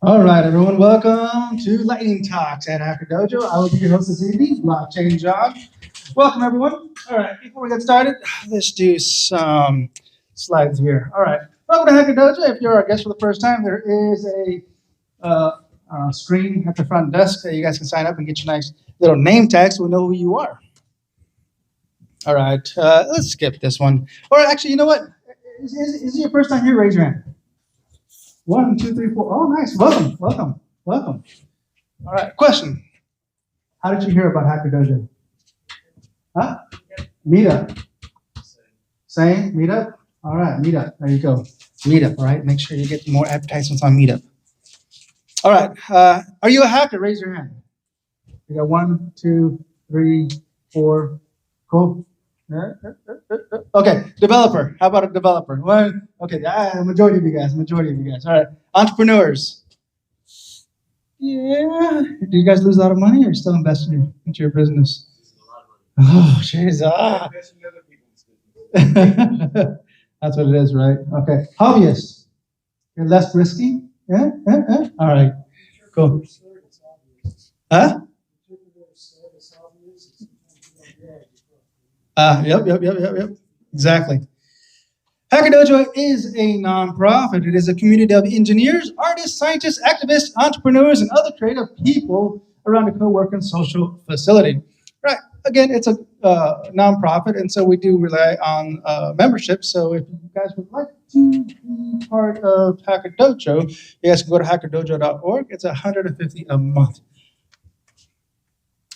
All right, everyone, welcome to Lightning Talks at Hacker Dojo. I will be your host this evening, Blockchain John. Welcome, everyone. All right, before we get started, let's do some slides here. All right, welcome to Hacker Dojo. If you're our guest for the first time, there is a screen at the front desk that you guys can sign up and get your nice little name tag so we know who you are. All right, let's skip this one. Or actually, you know what? Is it your first time here? Raise your hand. 1, 2, 3, 4. Oh, nice. Welcome, welcome, welcome. All right. Question. How did you hear about Hacker Dojo? Huh? Meetup. Same? Meetup? All right. Meetup. There you go. Meetup. All right. Make sure you get more advertisements on Meetup. All right. Are you a hacker? Raise your hand. We got 1, 2, 3, 4. Cool. Okay. Developer. How about a developer? One. Okay. Majority of you guys. Majority of you guys. All right. Entrepreneurs. Yeah. Do you guys lose a lot of money or still investing into your business? Oh, jeez. That's what it is, right? Okay. Hobbyists. You're less risky? Yeah? All right. Cool. Huh? Yep. Exactly. Hacker Dojo is a nonprofit. It is a community of engineers, artists, scientists, activists, entrepreneurs, and other creative people around a co-working social facility. Right. Again, it's a nonprofit, and so we do rely on membership. So if you guys would like to be part of Hacker Dojo, you guys can go to hackerdojo.org. It's $150 a month.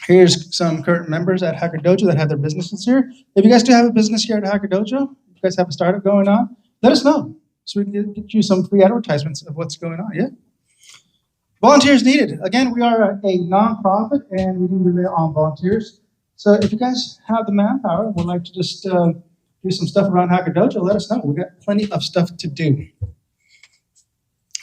Here's some current members at Hacker Dojo that have their businesses here. If you guys do have a business here at Hacker Dojo, if you guys have a startup going on, let us know so we can get you some free advertisements of what's going on. Yeah. Volunteers needed. Again, we are a nonprofit and we do rely on volunteers. So if you guys have the manpower, would like to just do some stuff around Hacker Dojo, let us know. We got plenty of stuff to do.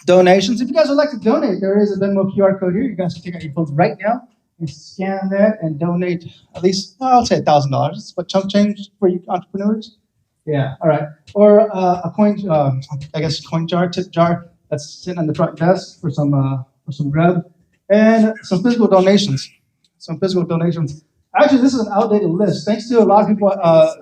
Donations. If you guys would like to donate, there is a Venmo QR code here. You guys can take out your phones right now and scan that and donate at least, I'll say $1,000. It's what chunk change for you entrepreneurs. Yeah, all right. Or a coin, coin jar, tip jar that's sitting on the front desk for some grub, and some physical donations. Actually, this is an outdated list. Thanks to a lot of people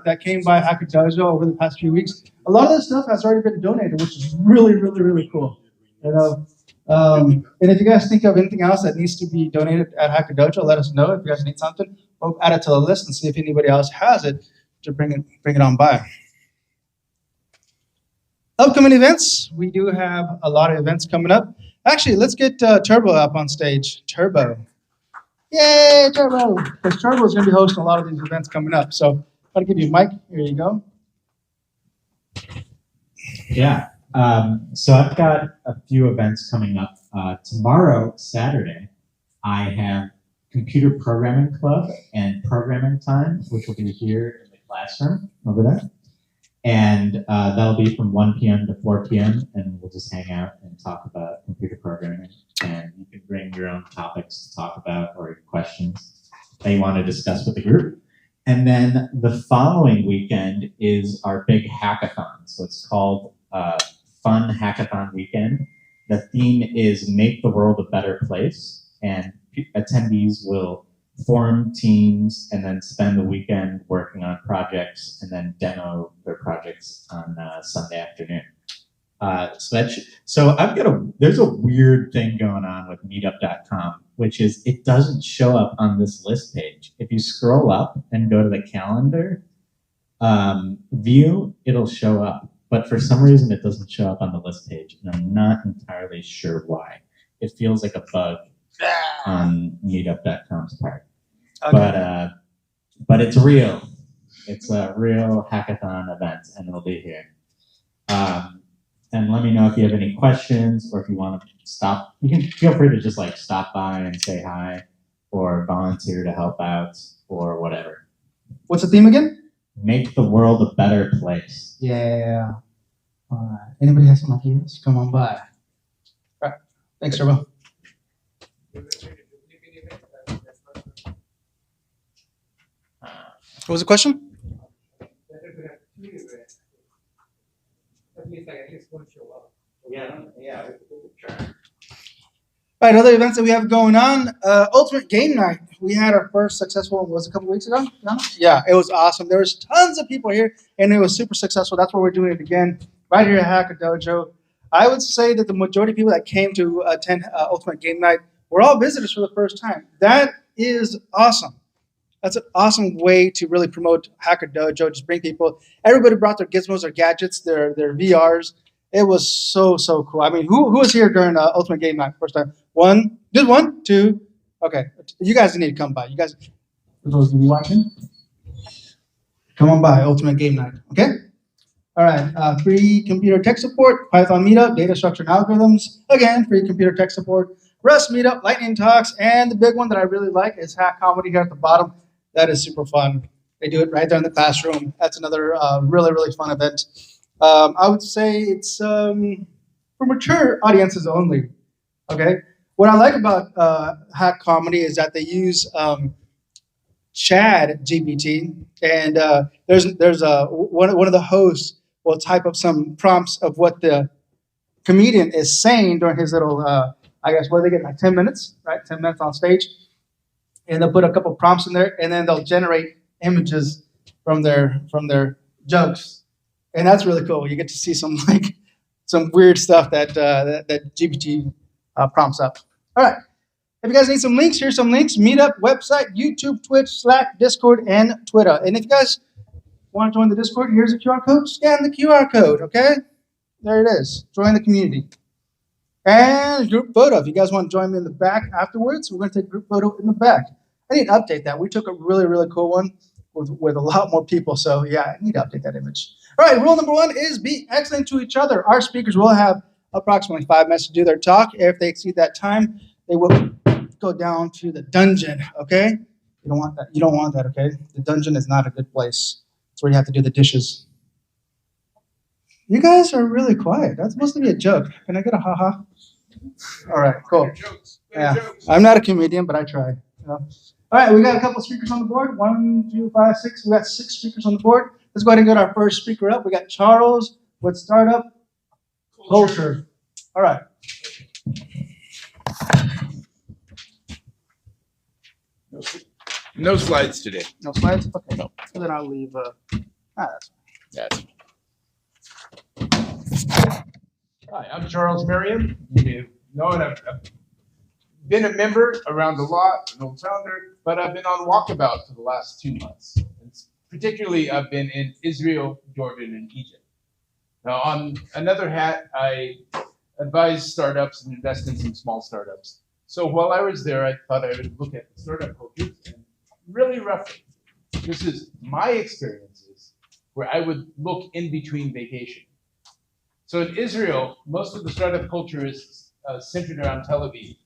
that came by Hacker Dojo over the past few weeks. A lot of this stuff has already been donated, which is really, really, really cool. You know. And if you guys think of anything else that needs to be donated at Hacker Dojo, let us know. If you guys need something, we'll add it to the list and see if anybody else has it to bring it on by. Upcoming events. We do have a lot of events coming up. Actually, let's get Turbo up on stage. Turbo. Yay, Turbo! Because Turbo is going to be hosting a lot of these events coming up. So I'll give you a mic. Here you go. Yeah. So I've got a few events coming up. Tomorrow, Saturday, I have Computer Programming Club and Programming Time, which will be here in the classroom over there. And that'll be from 1 p.m. to 4 p.m. And we'll just hang out and talk about computer programming. And you can bring your own topics to talk about or your questions that you want to discuss with the group. And then the following weekend is our big hackathon. So it's called Fun Hackathon Weekend. The theme is Make the World a Better Place. And attendees will form teams and then spend the weekend working on projects and then demo their projects on Sunday afternoon. So there's a weird thing going on with meetup.com, which is it doesn't show up on this list page. If you scroll up and go to the calendar view, it'll show up. But for some reason, it doesn't show up on the list page, and I'm not entirely sure why. It feels like a bug on meetup.com's part. Okay. But it's real. It's a real hackathon event, and it'll be here. And let me know if you have any questions or if you want to stop. You can feel free to just stop by and say hi or volunteer to help out or whatever. What's the theme again? Make the world a better place. Yeah. All right. Anybody has some ideas? Come on by. All right. Thanks, Turbo. What was the question? At least one show up. Yeah. All right, other events that we have going on. Ultimate Game Night. We had our first successful one, was it a couple weeks ago? No? Yeah, it was awesome. There was tons of people here, and it was super successful. That's why we're doing it again right here at Hacker Dojo. I would say that the majority of people that came to attend Ultimate Game Night were all visitors for the first time. That is awesome. That's an awesome way to really promote Hacker Dojo. Just bring people. Everybody brought their gizmos, their gadgets, their VRs. It was so cool. I mean, who was here during Ultimate Game Night first time? One, just one, two. Okay, you guys need to come by. You guys, for those of you watching, come on by Ultimate Game Night. Okay. All right. Free computer tech support, Python meetup, data structure and algorithms. Again, free computer tech support, Rust meetup, Lightning Talks, and the big one that I really like is Hack Comedy here at the bottom. That is super fun. They do it right there in the classroom. That's another really fun event. I would say it's for mature audiences only. Okay. What I like about Hack Comedy is that they use Chad GPT, and there's one of the hosts will type up some prompts of what the comedian is saying during his little I guess what do they get, like 10 minutes, right? 10 minutes on stage, and they'll put a couple prompts in there, and then they'll generate images from their jokes, and that's really cool. You get to see some weird stuff that GPT prompts up. All right. If you guys need some links, here's some links: Meetup, website, YouTube, Twitch, Slack, Discord, and Twitter. And if you guys want to join the Discord, here's a QR code. Scan the QR code, okay? There it is. Join the community. And group photo. If you guys want to join me in the back afterwards, we're going to take a group photo in the back. I need to update that. We took a really cool one with a lot more people. So, yeah, I need to update that image. All right, rule number 1 is be excellent to each other. Our speakers will have approximately 5 minutes to do their talk. If they exceed that time, they will go down to the dungeon, okay? You don't want that. You don't want that, okay? The dungeon is not a good place. It's where you have to do the dishes. You guys are really quiet. That's supposed to be a joke. Can I get a ha-ha? All right, cool. Yeah, I'm not a comedian, but I try. You know? All right, we got a couple speakers on the board. 1, 2, 5, 6. We got 6 speakers on the board. Let's go ahead and get our first speaker up. We got Charles with Startup Culture. All right. No slides today. No slides? Okay. No. So then I'll leave. That's Hi, I'm Charles Merriam. You know it. I've been a member around a lot, an old founder, but I've been on walkabout for the last 2 months. And particularly, I've been in Israel, Jordan, and Egypt. Now, on another hat, I advise startups and invest in some small startups. So while I was there, I thought I would look at startup cultures and really roughly, this is my experiences where I would look in between vacation. So in Israel, most of the startup culture is centered around Tel Aviv.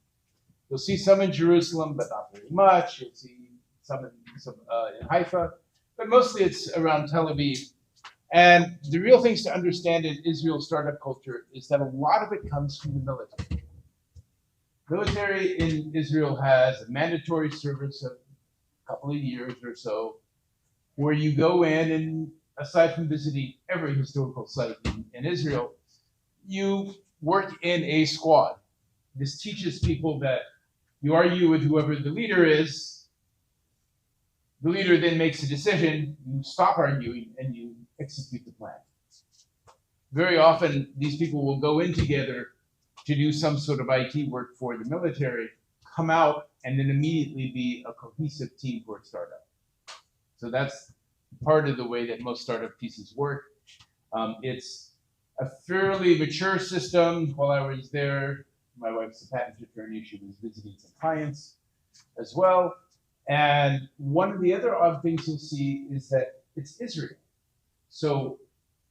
You'll see some in Jerusalem, but not very much. You'll see some in Haifa, but mostly it's around Tel Aviv. And the real things to understand in Israel startup culture is that a lot of it comes from the military. Military in Israel has a mandatory service of a couple of years or so, where you go in and aside from visiting every historical site in Israel, you work in a squad. This teaches people that you argue with whoever the leader is. The leader then makes a decision, you stop arguing, and you execute the plan. Very often, these people will go in together to do some sort of IT work for the military, come out, and then immediately be a cohesive team for a startup. So that's part of the way that most startup pieces work. It's a fairly mature system. While I was there, my wife's a patent attorney. She was visiting some clients as well. And one of the other odd things you'll see is that it's Israel. So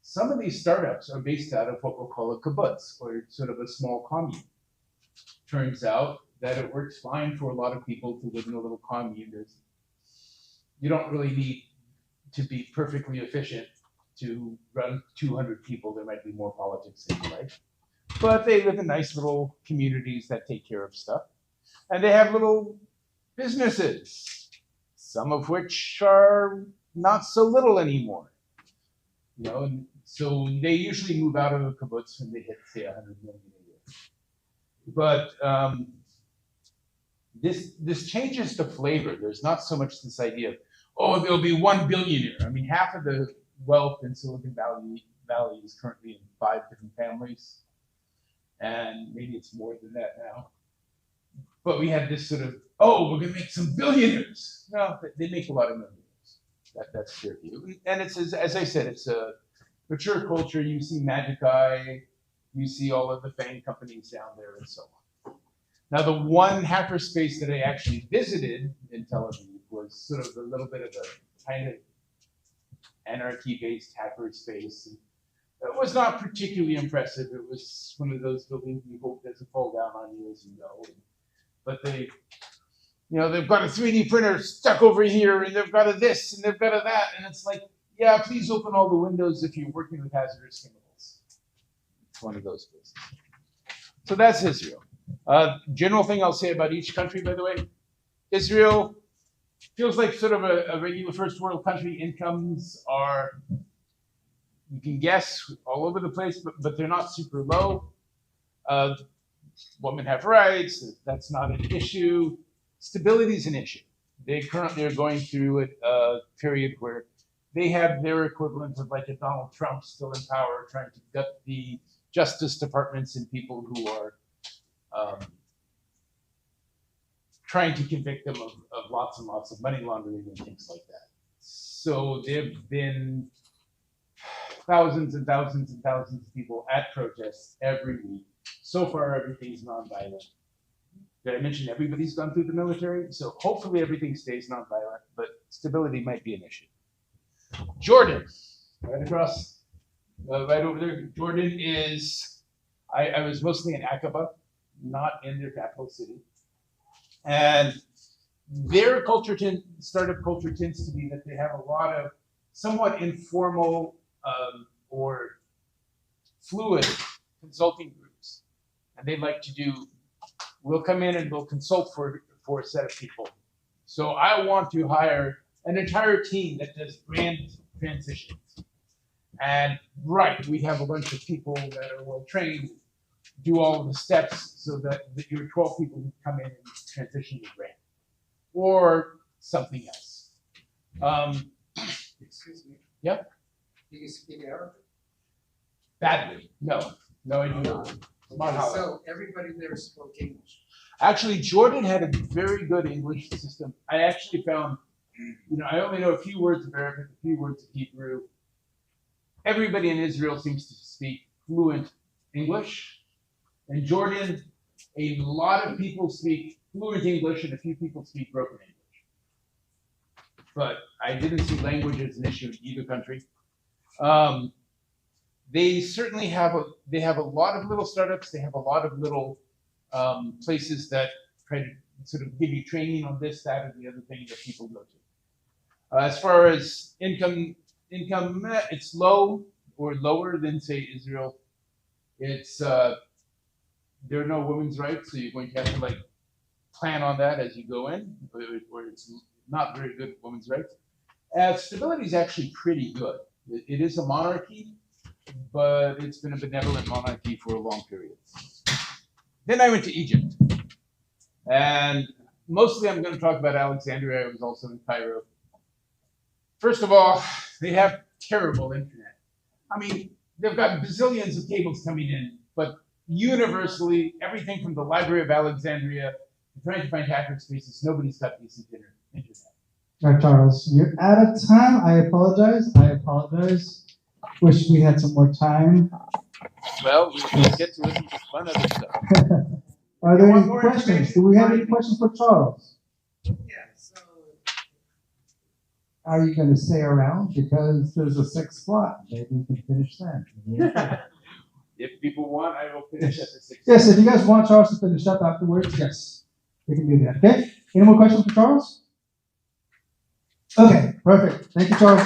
some of these startups are based out of what we'll call a kibbutz, or sort of a small commune. Turns out that it works fine for a lot of people to live in a little commune. You don't really need to be perfectly efficient to run 200 people. There might be more politics in your life. But they live in nice little communities that take care of stuff. And they have little businesses, some of which are not so little anymore. You know, and so they usually move out of the kibbutz when they hit, say, 100 million a year. But this changes the flavor. There's not so much this idea of, oh, there'll be one billionaire. I mean, half of the wealth in Silicon Valley is currently in 5 different families, and maybe it's more than that now. But we have this sort of, oh, we're going to make some billionaires. No, they make a lot of millionaires. That's their view. And it's, as I said, it's a mature culture. You see Magic Eye, you see all of the FANG companies down there and so on. Now, the one hackerspace that I actually visited in Tel Aviv was sort of a little bit of a kind of anarchy-based hackerspace. It was not particularly impressive. It was one of those buildings you hope doesn't fall down on you as you go. But they've got a 3D printer stuck over here, and they've got a this, and they've got a that, and it's like, yeah, please open all the windows if you're working with hazardous chemicals. It's one of those places. So that's Israel. General thing I'll say about each country, by the way, Israel feels like sort of a regular first world country. Incomes are, you can guess, all over the place, but they're not super low. Women have rights. That's not an issue. Stability is an issue. They currently are going through a period where they have their equivalent of like a Donald Trump still in power, trying to gut the justice departments and people who are trying to convict them of lots and lots of money laundering and things like that. So there have been thousands and thousands and thousands of people at protests every week. So far, everything's nonviolent. Did I mention everybody's gone through the military? So hopefully everything stays nonviolent, but stability might be an issue. Jordan, right across, right over there. Jordan is, I was mostly in Aqaba, not in their capital city. And their culture, startup culture tends to be that they have a lot of somewhat informal or fluid consulting groups. And they like to do, we'll come in and we'll consult for a set of people. So I want to hire an entire team that does brand transitions. And right, we have a bunch of people that are well trained, do all of the steps so that your 12 people who come in and transition to brand or something else. Excuse me. Yep. Do you speak Arabic? Badly. No, I do not. So everybody there spoke English. Actually, Jordan had a very good English system. I actually found, I only know a few words of Arabic, a few words of Hebrew. Everybody in Israel seems to speak fluent English. In Jordan, a lot of people speak fluent English and a few people speak broken English. But I didn't see language as an issue in either country. They certainly have a lot of little startups. They have a lot of little places that try to sort of give you training on this, that, or the other thing that people go to. As far as income, it's low or lower than say Israel. It's there are no women's rights, so you're going to have to plan on that as you go in, where it's not very good women's rights. Stability is actually pretty good. It is a monarchy, but it's been a benevolent monarchy for a long period. Then I went to Egypt. And mostly I'm going to talk about Alexandria. I was also in Cairo. First of all, they have terrible internet. I mean, they've got bazillions of cables coming in, but universally, everything from the Library of Alexandria to trying to find hacker spaces, nobody's got decent internet. All right, Charles, you're out of time. I apologize. Wish we had some more time. Well, we get to listen to fun other stuff. Are there any questions? Do we have any questions for Charles? Yeah, so. Are you going to stay around? Because there's a sixth slot. Maybe we can finish then. Yeah. If people want, I will finish at the 6th. Yes, if you guys want Charles to finish up afterwards, yes, we can do that. Okay? Any more questions for Charles? Okay, perfect. Thank you, Charles.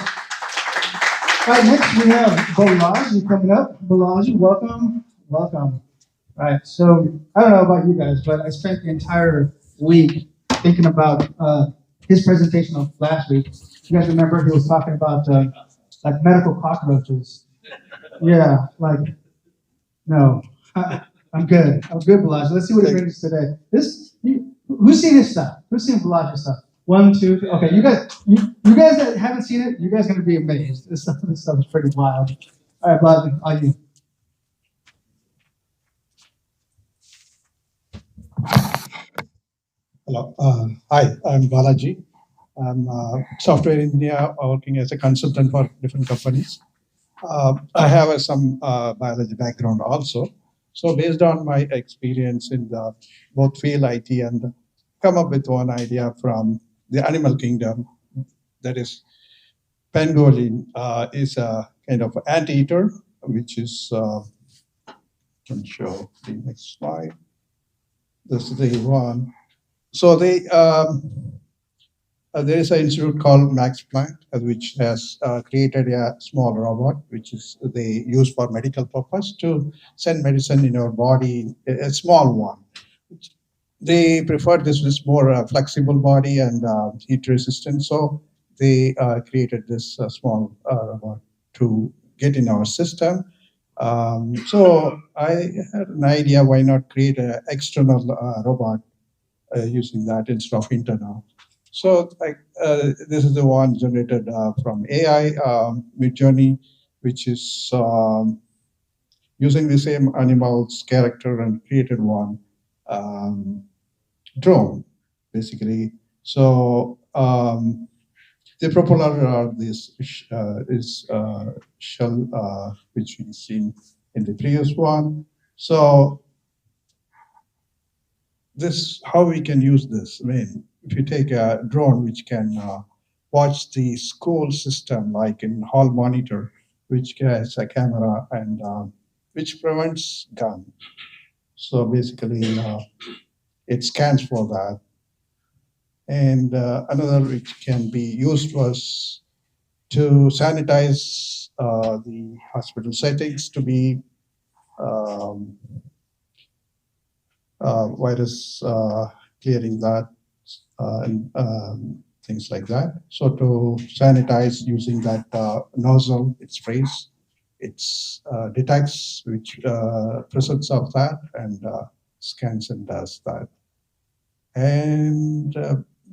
All right, next we have Balaji coming up. Balaji, welcome. All right, so I don't know about you guys, but I spent the entire week thinking about his presentation of last week. You guys remember he was talking about medical cockroaches. Yeah, no, I'm good, Balaji. Let's see what he brings today. Who's seen his stuff? Who's seen Balaji's stuff? 1, 2, 3. Okay, you guys that haven't seen it, you guys are gonna be amazed. This stuff is pretty wild. All right, Balaji, on you. Hello. Hi, I'm Balaji. I'm a software engineer working as a consultant for different companies. I have some biology background also. So based on my experience in the both field IT and come up with one idea from the animal kingdom. That is, pangolin is a kind of anteater, which is, can show the next slide. This is the one. So there is an institute called Max Planck, which has created a small robot, which is they use for medical purpose to send medicine in our body, a small one. They prefer this more flexible body and heat resistant, so they created this small robot to get in our system. So I had an idea, why not create an external robot using that instead of internal. So this is the one generated from AI Midjourney, which is using the same animal's character and created one drone, basically. So the propeller are this is shell, which we've seen in the previous one. So this, how we can use this? I mean, if you take a drone which can watch the school system, like in hall monitor, which has a camera and which prevents gun. So basically, it scans for that. And another which can be used was to sanitize the hospital settings to be virus clearing that and things like that. So to sanitize using that nozzle, it sprays, it detects which presence of that and scans and does that. And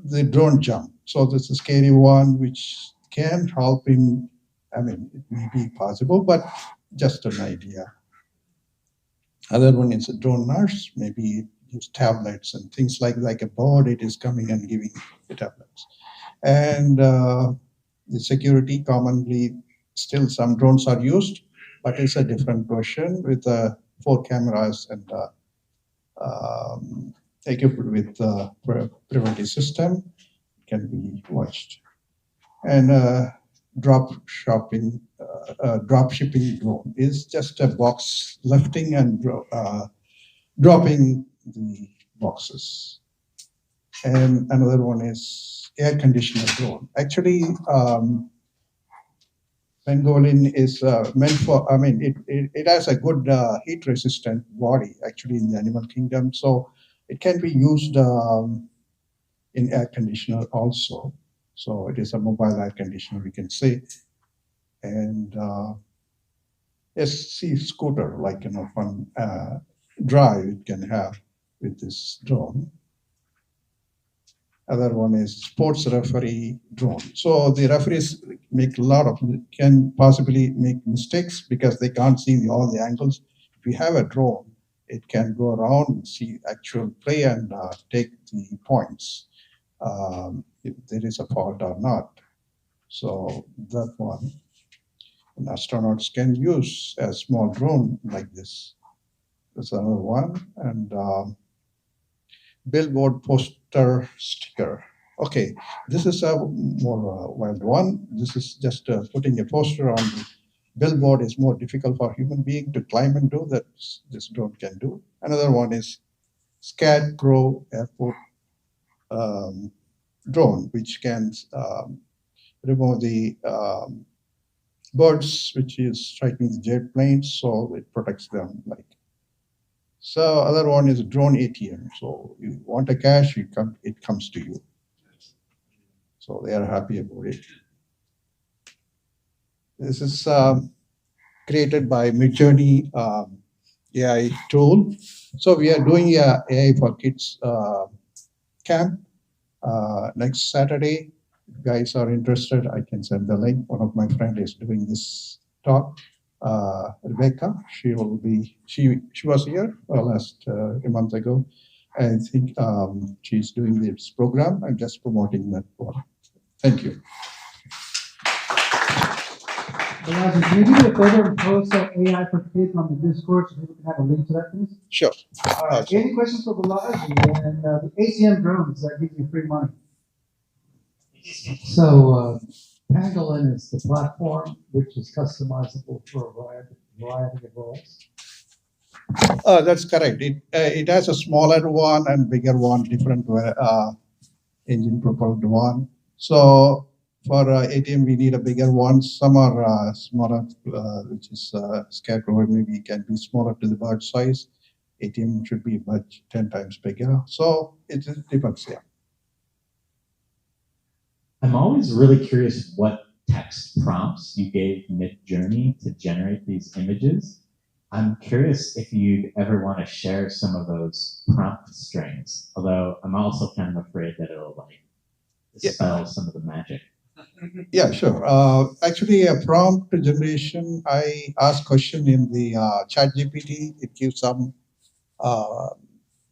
the drone jump. So this is a scary one, which can help in, I mean, it may be possible, but just an idea. Other one is a drone nurse, maybe use tablets and things like a board, it is coming and giving the tablets. And the security, commonly still some drones are used, but it's a different version with 4 cameras and equipped with preventive system, can be watched. And drop shipping drone is just a box lifting and dropping the boxes. And another one is air conditioner drone. Actually, pangolin is meant for, I mean, it has a good heat resistant body actually in the animal kingdom. So it can be used in air conditioner also. So it is a mobile air conditioner, we can say. And SC scooter, like, fun drive it can have with this drone. Other one is sports referee drone. So the referees can possibly make mistakes because they can't see all the angles. If you have a drone, it can go around and see actual play and take the points if there is a fault or not. So that one, and astronauts can use a small drone like this. That's another one. And billboard poster sticker. Okay, this is a more wild one. This is just putting a poster on the billboard is more difficult for human being to climb and do that. This drone can do. Another one is Scarecrow Airport drone, which can remove the birds, which is striking the jet planes, so it protects them. So other one is drone ATM. So you want a cash, it comes to you. So they are happy about it. This is created by Midjourney AI tool. So we are doing AI for kids camp next Saturday. If you guys are interested, I can send the link. One of my friends is doing this talk. Rebecca, she was here last a month ago. I think she's doing this program. I'm just promoting that one. Thank you. Elijah, can you do me a favor and post that AI for kids on the Discord so people can have a link to that, please? Sure. All right. Any questions for Balaji? And the ATM drones that give you free money. So, Pangolin is the platform which is customizable for a variety of roles. That's correct. It has a smaller one and bigger one, different engine propelled one. So for ATM, we need a bigger one. Some are smaller, which is scarecrow. Maybe can be smaller to the bird size. ATM should be much 10 times bigger. So it depends. Yeah. I'm always really curious what text prompts you gave Midjourney to generate these images. I'm curious if you'd ever want to share some of those prompt strings, although I'm also kind of afraid that it'll like dispel some of the magic. Yeah, sure. Actually, a prompt generation, I ask question in the ChatGPT. It gives some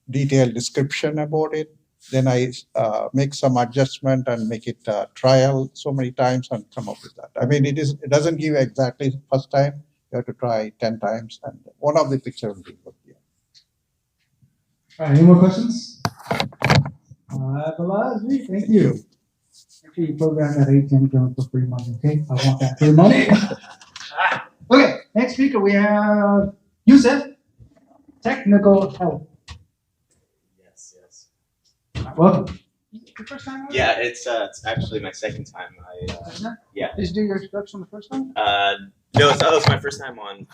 detailed description about it. Then I make some adjustment and make it trial so many times and come up with that. I mean, it doesn't give exactly first time. You have to try 10 times, and one of the picture will be good. Yeah. All right, any more questions? Balaji, thank you. Make sure you program that ATM drone for free money, okay? I want that free money. Okay, next speaker we have Yusuf, technical help. Yes. Welcome. Your first time? Yeah, it's actually my second time. Yeah. Did you do your introduction the first time? No, it's my first time on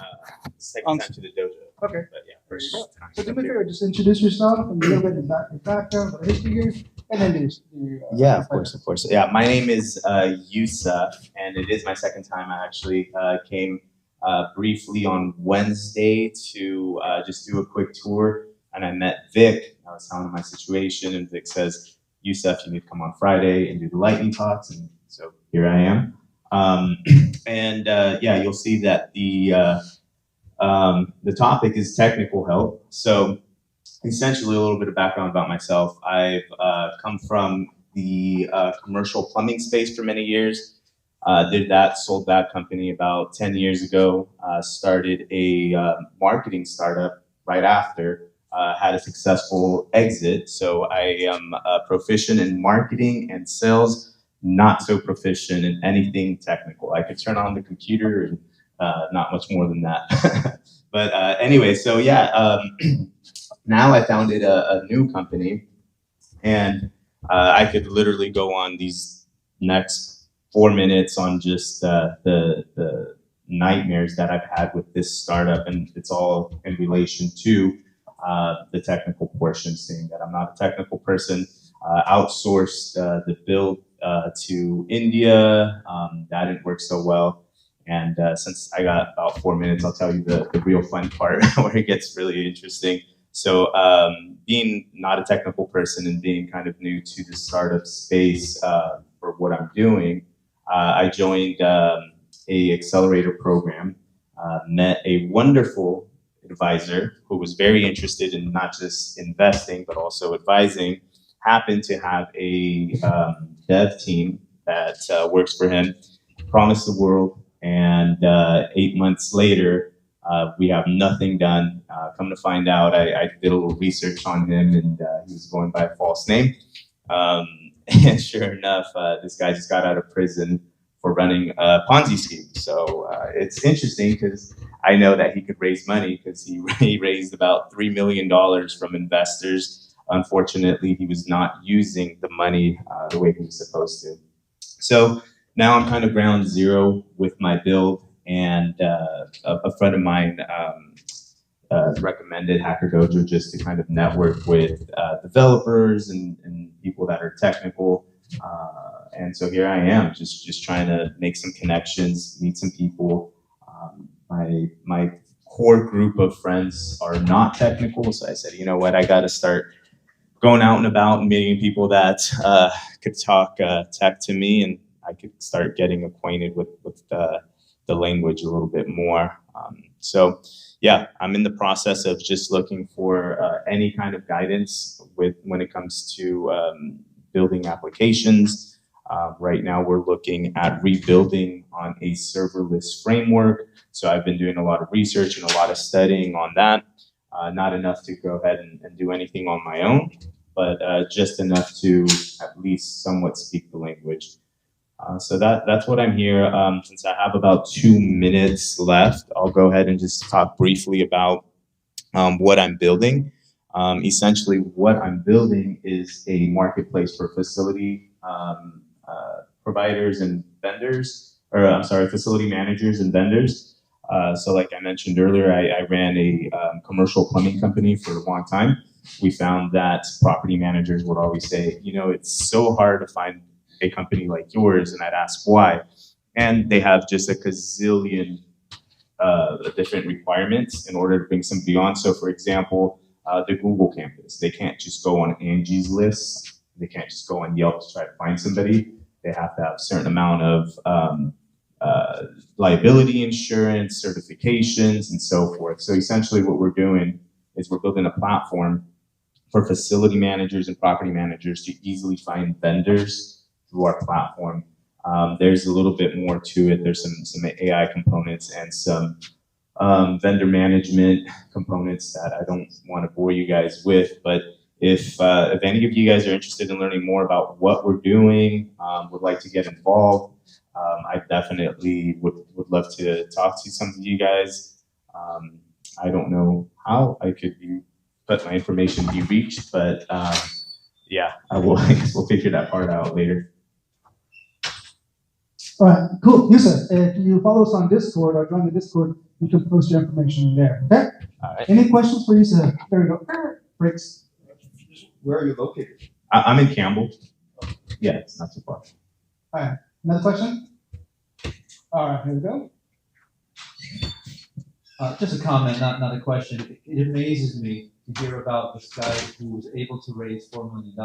second time to the dojo. Okay. But yeah, first time. So do me a favor, just introduce yourself and a little bit about your background, what history here, and then do Yeah, of course. Yeah, my name is Yusuf, and it is my second time. I actually came briefly on Wednesday to just do a quick tour, and I met Vic. I was telling him my situation, and Vic says, Yusuf, you need to come on Friday and do the lightning talks, and so here I am. Yeah, you'll see that the topic is technical help. So essentially a little bit of background about myself. I've come from the commercial plumbing space for many years. Did that, sold that company about 10 years ago, started a marketing startup right after, had a successful exit. So I am proficient in marketing and sales, not so proficient in anything technical. I could turn on the computer and not much more than that. But anyway, so yeah, now I founded a new company, and I could literally go on these next 4 minutes on just the nightmares that I've had with this startup, and it's all in relation to the technical portion, seeing that I'm not a technical person. Outsourced the build to India. That didn't work so well. And since I got about 4 minutes, I'll tell you the real fun part where it gets really interesting. So being not a technical person and being kind of new to the startup space for what I'm doing, I joined a accelerator program, met a wonderful advisor who was very interested in not just investing, but also advising, happened to have a dev team that works for him, promised the world, and 8 months later, we have nothing done. Come to find out, I did a little research on him, and he was going by a false name. And sure enough, this guy just got out of prison for running a Ponzi scheme. So it's interesting because I know that he could raise money because he raised about $3 million from investors. Unfortunately, he was not using the money the way he was supposed to. So now I'm kind of ground zero with my build, and a friend of mine recommended Hacker Dojo just to kind of network with developers and people that are technical. And so here I am, just trying to make some connections, meet some people. My core group of friends are not technical, so I said, you know what, I got to start going out and about and meeting people that could talk tech to me, and I could start getting acquainted with the language a little bit more. So yeah, I'm in the process of just looking for any kind of guidance when it comes to building applications. Right now, we're looking at rebuilding on a serverless framework. So I've been doing a lot of research and a lot of studying on that. Not enough to go ahead and do anything on my own, but just enough to at least somewhat speak the language. So that's what I'm here. Since I have about 2 minutes left, I'll go ahead and just talk briefly about what I'm building. Essentially, what I'm building is a marketplace for facility providers and vendors, or I'm sorry, facility managers and vendors. So like I mentioned earlier, I ran a commercial plumbing company for a long time. We found that property managers would always say, you know, it's so hard to find a company like yours, and I'd ask why. And they have just a gazillion different requirements in order to bring somebody on. So for example, the Google campus, they can't just go on Angie's List. They can't just go on Yelp to try to find somebody. They have to have a certain amount of liability insurance, certifications, and so forth. So essentially what we're doing is we're building a platform for facility managers and property managers to easily find vendors through our platform. There's a little bit more to it. There's some AI components and some vendor management components that I don't want to bore you guys with. But if any of you guys are interested in learning more about what we're doing, would like to get involved, I definitely would love to talk to some of you guys. I don't know how I could put my information be reached, but yeah, I guess we'll figure that part out later. All right, cool. Yusuf, if you follow us on Discord or join the Discord, you can post your information in there. Okay? All right. Any questions for Yusuf? There we go. Breaks. Where are you located? I'm in Campbell. Yeah, it's not too far. All right. Another question? All right, here we go. Just a comment, not a question. It amazes me to hear about this guy who was able to raise $4 million.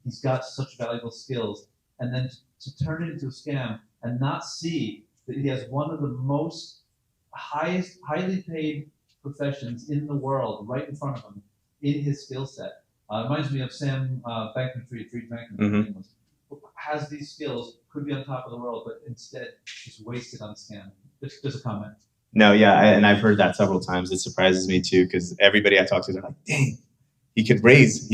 He's got such valuable skills, and then to turn it into a scam and not see that he has one of the most highly paid professions in the world right in front of him in his skill set. Reminds me of Sam Bankman-Fried, has these skills, could be on top of the world, but instead just wasted on a scam. Just a comment. No, yeah, and I've heard that several times. It surprises me too, because everybody I talk to, they're like, dang, he could raise.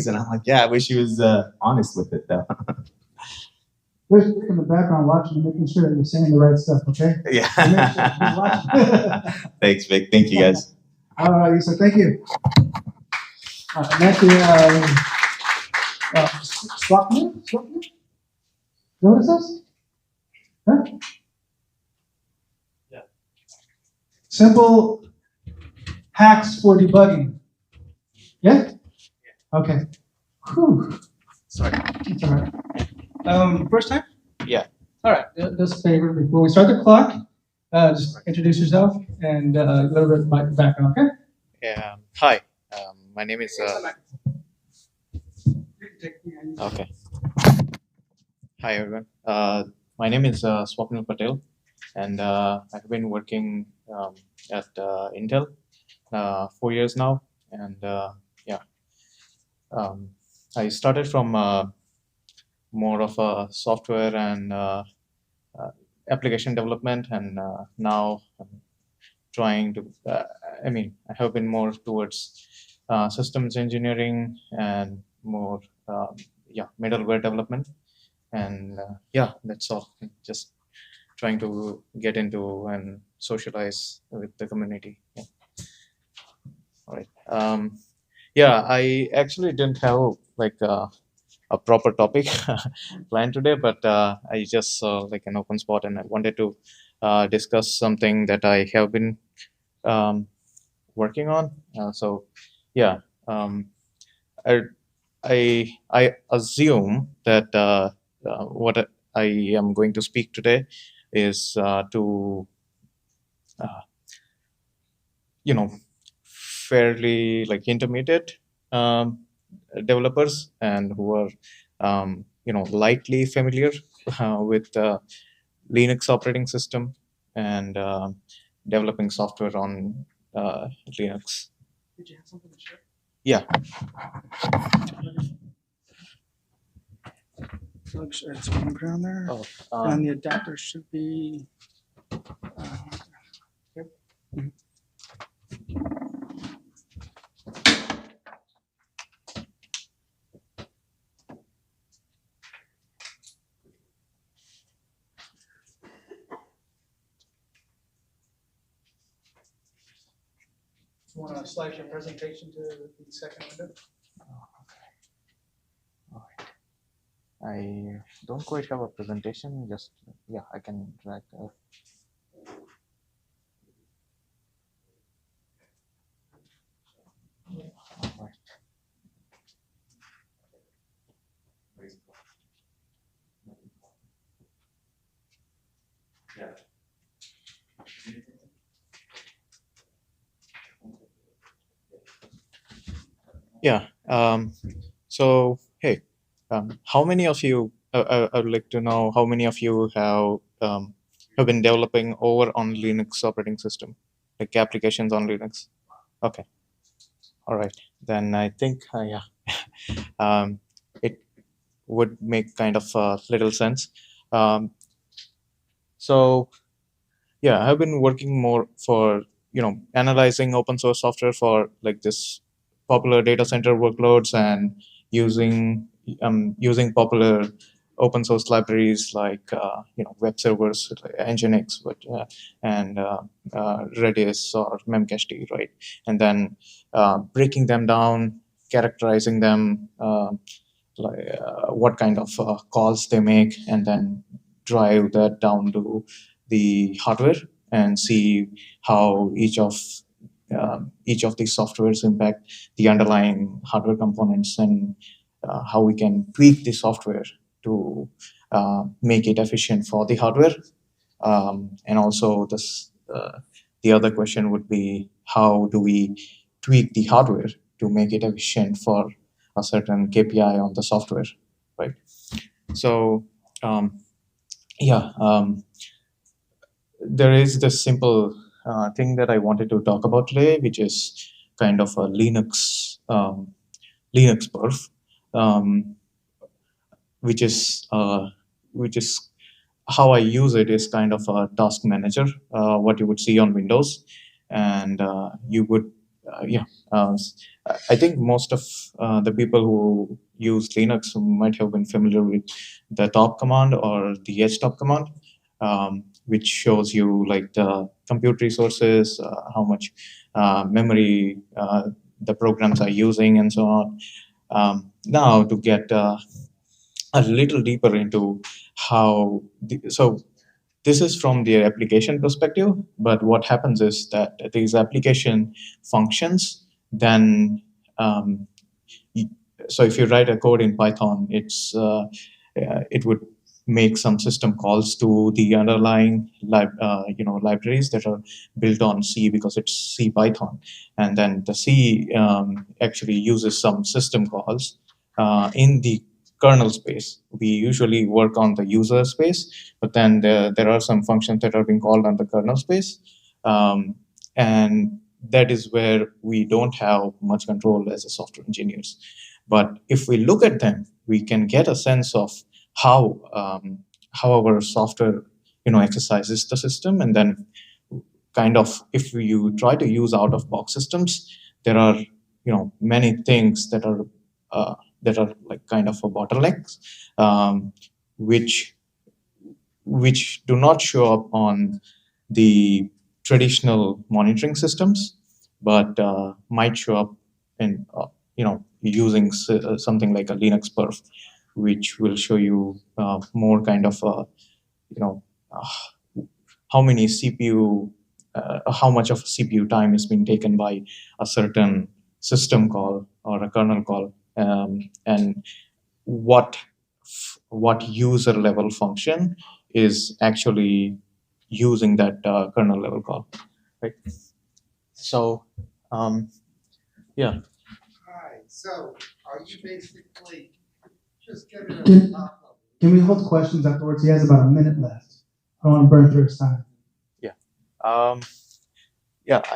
And I'm like, yeah, I wish he was honest with it though. There's in the background watching and making sure that you're saying the right stuff, okay? Yeah. Sure. Thanks, Vic. Thank you, guys. All right, Yusuf, thank you. Next we have Swapnil? What is this? Huh? Yeah. Simple hacks for debugging. Yeah? Okay. Whew. Sorry. It's all right. First time? Yeah. All right. Just a favor before we start the clock, just introduce yourself and a little bit about your background, okay? Yeah. Hi. My name is. Okay. Hi everyone. My name is Swapnil Patel, and I've been working at Intel 4 years now, and yeah. I started from more of a software and application development, and now I'm trying to. I have been more towards systems engineering and more middleware development, and yeah, that's all. Just trying to get into and socialize with the community. Yeah. All right. Yeah, I actually didn't have like a proper topic planned today, but I just saw like an open spot, and I wanted to discuss something that I have been working on. So yeah, I assume that what I am going to speak today is to fairly like intermediate developers and who are lightly familiar with Linux operating system and developing software on Linux. Did you have something to share? Yeah. Make sure it's one ground there. Oh, And the adapter should be. Yep. You want to slide your presentation to the second window? I don't quite have a presentation. Just I can drag that. Alright. Yeah. So hey, how many of you? I would like to know how many of you have been developing over on Linux operating system, like applications on Linux. Okay. All right. Then I think it would make kind of little sense. So yeah, I've been working more for analyzing open source software for like this popular data center workloads and using popular open source libraries like web servers like Nginx, and Redis or Memcached, right? And then breaking them down, characterizing them, what kind of calls they make, and then drive that down to the hardware and see how each of these softwares impact the underlying hardware components, and how we can tweak the software to make it efficient for the hardware. And also the other question would be, how do we tweak the hardware to make it efficient for a certain KPI on the software, right? So there is this simple thing that I wanted to talk about today, which is kind of a Linux perf, which is how I use it is kind of a task manager, what you would see on Windows, and you would I think most of the people who use Linux might have been familiar with the top command or the htop command, which shows you like the compute resources, how much memory the programs are using, and so on. Now to get a little deeper into how, so this is from the application perspective, but what happens is that these application functions, then so if you write a code in Python, it would make some system calls to the underlying libraries that are built on C, because it's C Python, and then the C actually uses some system calls in the kernel space. We usually work on the user space, but then there are some functions that are being called on the kernel space, and that is where we don't have much control as a software engineers. But if we look at them, we can get a sense of how our software exercises the system. And then kind of, if you try to use out of box systems, there are many things that are like kind of a bottlenecks, which do not show up on the traditional monitoring systems, but might show up in using something like a Linux perf, which will show you more kind of how many CPU, how much of CPU time is being taken by a certain system call or a kernel call, and what user level function is actually using that kernel level call, right? So Hi, so are you basically just getting at Can- the top level? Can we hold questions afterwards? He has about a minute left. I don't want to burn through his time.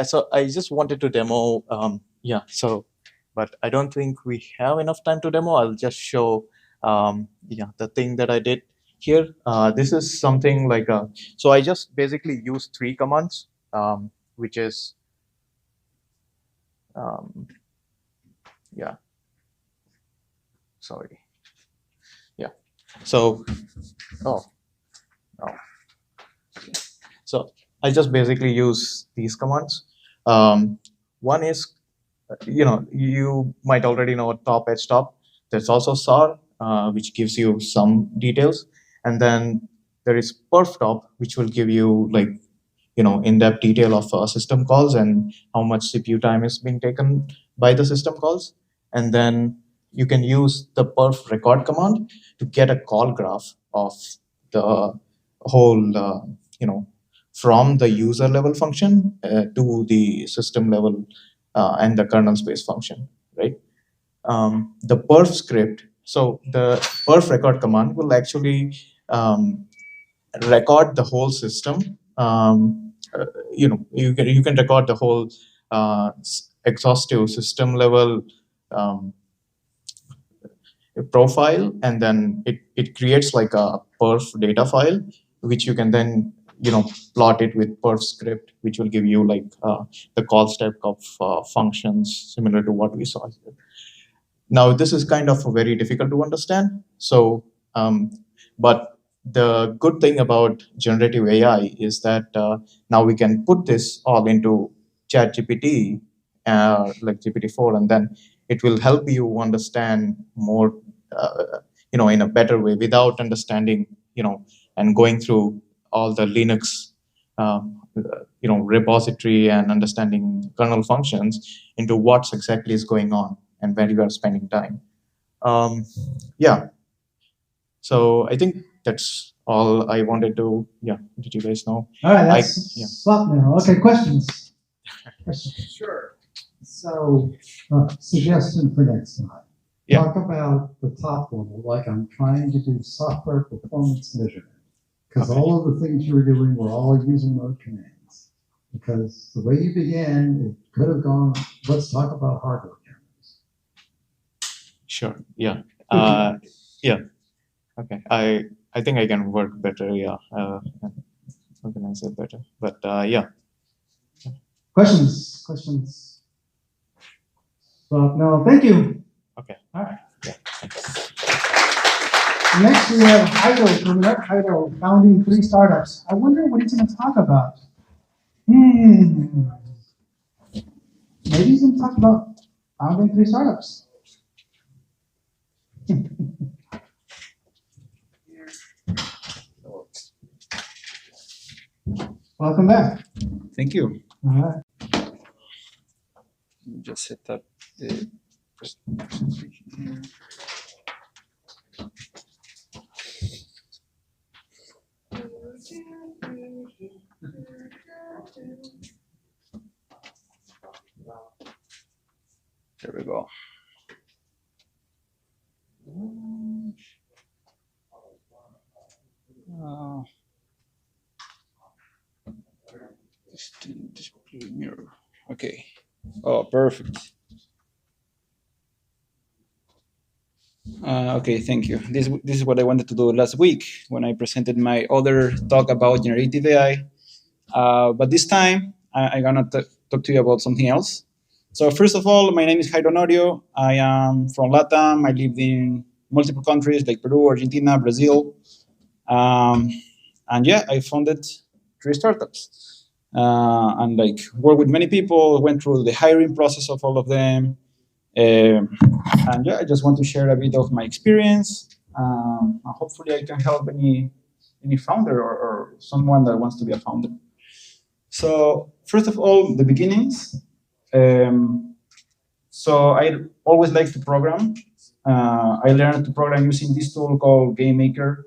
So I just wanted to demo. But I don't think we have enough time to demo. I'll just show the thing that I did here. This is something like so I just basically use 3 commands, which is sorry. So so I just basically use these commands. One is, you might already know top, edge, top. There's also SAR, which gives you some details. And then there is perf top, which will give you in-depth detail of system calls and how much CPU time is being taken by the system calls. And then you can use the perf record command to get a call graph of the whole, from the user level function to the system level and the kernel space function, right? The perf script, so the perf record command will actually record the whole system. You can record the whole exhaustive system level profile, and then it creates like a perf data file, which you can then plot it with perf script, which will give you the call step of functions similar to what we saw here. Now this is kind of very difficult to understand. So, but the good thing about generative AI is that now we can put this all into ChatGPT, like GPT-4, and then it will help you understand more, in a better way without understanding, and going through all the Linux, repository and understanding kernel functions into what's exactly is going on and where you are spending time. So I think that's all I wanted to, did you guys know? All right, that's swap now. Okay, questions? Sure. So, suggestion for next time. Yeah. Talk about the top level, like I'm trying to do software performance measurement. Because all of the things you were doing were all user mode commands. Because the way you began, it could have gone, let's talk about hardware cameras. Sure, yeah. Okay, I think I can work better, organize it better, but yeah. Questions? Well, no, thank you. Okay. All right. Yeah, thanks. Next, we have Heido coming up. Heido, founding 3 startups. I wonder what he's going to talk about. Maybe he's going to talk about founding 3 startups. Welcome back. Thank you. All right. Just set up the presentation here. There we go. Display mirror. Okay. Oh, perfect. Okay, thank you. This is what I wanted to do last week when I presented my other talk about generative AI. But this time, I'm gonna talk to you about something else. So first of all, my name is Jairo Norio. I am from LATAM. I lived in multiple countries like Peru, Argentina, Brazil. And yeah, I founded 3 startups. And worked with many people, went through the hiring process of all of them. And yeah, I just want to share a bit of my experience. Hopefully I can help any founder or someone that wants to be a founder. So first of all, the beginnings. So I always liked to program. I learned to program using this tool called Game Maker,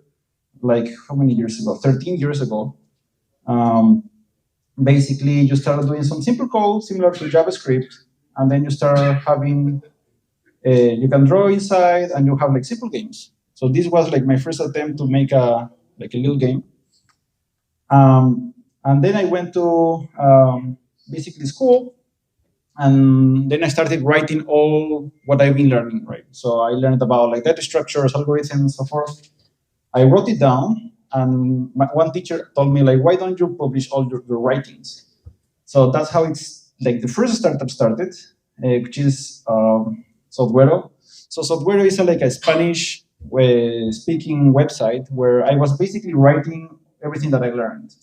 how many years ago? 13 years ago. Basically, you start doing some simple code similar to JavaScript, and then you start having You can draw inside, and you have like simple games. So this was like my first attempt to make a little game. And then I went to basically school, and then I started writing all what I've been learning, right? So I learned about like data structures, algorithms, and so forth. I wrote it down, and one teacher told me like, why don't you publish all your writings? So that's how it's like the first startup started, which is Software. So Software is like a Spanish speaking website where I was basically writing everything that I learned.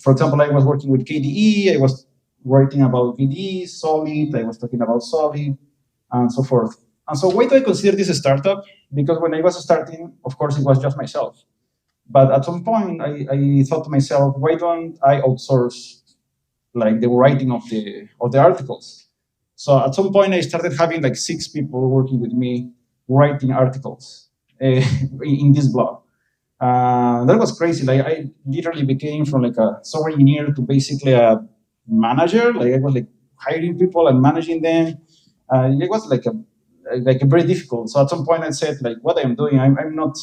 For example, I was working with KDE, I was writing about KDE, Solid, I was talking about Solid, and so forth. And so why do I consider this a startup? Because when I was starting, of course, it was just myself. But at some point, I thought to myself, why don't I outsource like the writing of the articles? So at some point, I started having like 6 people working with me writing articles in this blog. That was crazy. Like I literally became from like a software engineer to basically a manager. Like I was like hiring people and managing them. It was like a very difficult. So at some point I said like, what I'm doing, I'm not,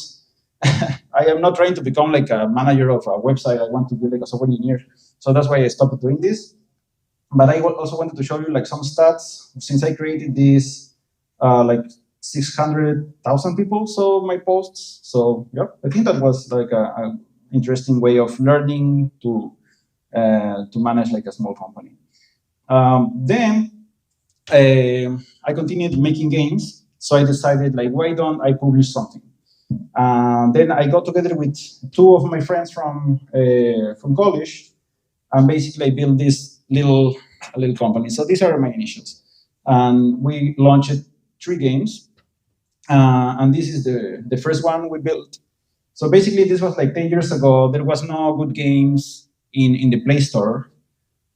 I am not trying to become like a manager of a website. I want to be like a software engineer. So that's why I stopped doing this. But I also wanted to show you like some stats. Since I created this, like 600,000 people saw my posts. So yeah, I think that was like a interesting way of learning to manage like a small company. Then I continued making games. So I decided like, why don't I publish something? Then I got together with 2 of my friends from college, and basically I built this little company. So these are my initials, and we launched 3 games. And this is the first one we built. So basically, this was like 10 years ago. There was no good games in the Play Store.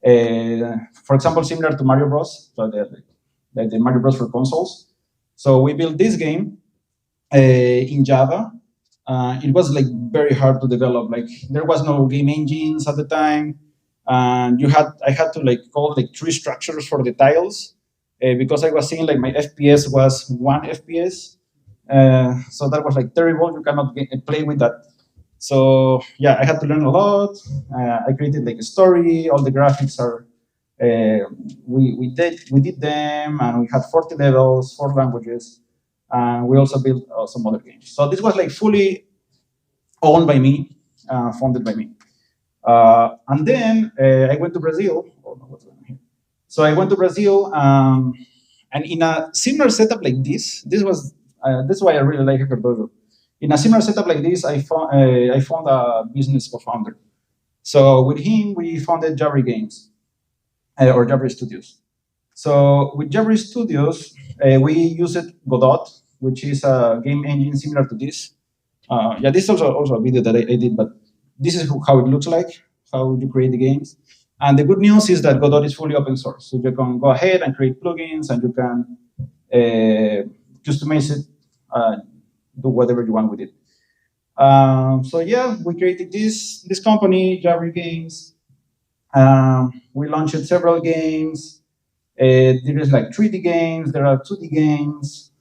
For example, similar to Mario Bros. So the Mario Bros. For consoles. So we built this game in Java. It was like very hard to develop. Like there was no game engines at the time, and I had to like code like 3 structures for the tiles because I was seeing like my FPS was 1 FPS. So that was like terrible. You cannot play with that. So yeah, I had to learn a lot. I created like a story. All the graphics are we did them, and we had 40 levels, 4 languages, and we also built some other games. So this was like fully owned by me, funded by me. And then I went to Brazil. Oh, no, what's going on here? So I went to Brazil, and in a similar setup like this was. That's why I really like Hacker Dojo. In a similar setup like this, I found a business co-founder. So with him, we founded Jabri Games, or Jabri Studios. So with Jabri Studios, we used Godot, which is a game engine similar to this. Yeah, this is also a video that I did, but this is how it looks like, how you create the games. And the good news is that Godot is fully open source. So you can go ahead and create plugins, and you can customize it, do whatever you want with it. So yeah, we created this company, Jabri Games. We launched several games. There is like 3D games, there are 2D games,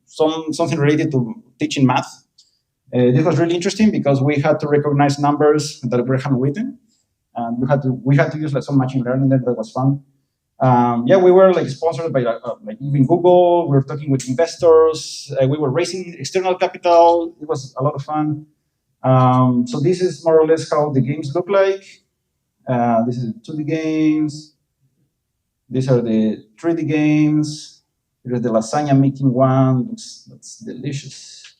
something related to teaching math. This was really interesting because we had to recognize numbers that were handwritten, and we had to use like some machine learning that was fun. Yeah, we were like sponsored by like even Google. We were talking with investors. We were raising external capital. It was a lot of fun. So this is more or less how the games look like. This is 2D games. These are the 3D games. Here's the lasagna making one. That's delicious.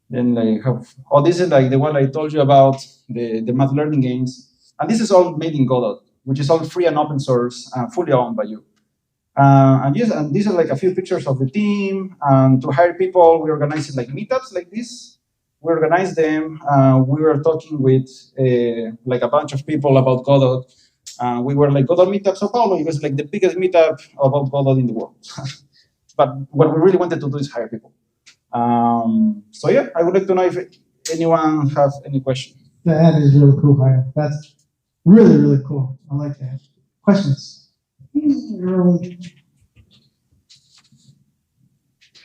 Then I have, this is like the one I told you about, the math learning games. And this is all made in Godot, which is all free and open source and fully owned by you. And yes, and these are like a few pictures of the team. And to hire people, we organized like meetups like this. We organized them. We were talking with like a bunch of people about Godot. We were like Godot Meetup Sao Paulo. It was like the biggest meetup about Godot in the world. But what we really wanted to do is hire people. So yeah, I would like to know if anyone has any questions. That is really cool, Hire. That's really, really cool. I like that. Questions?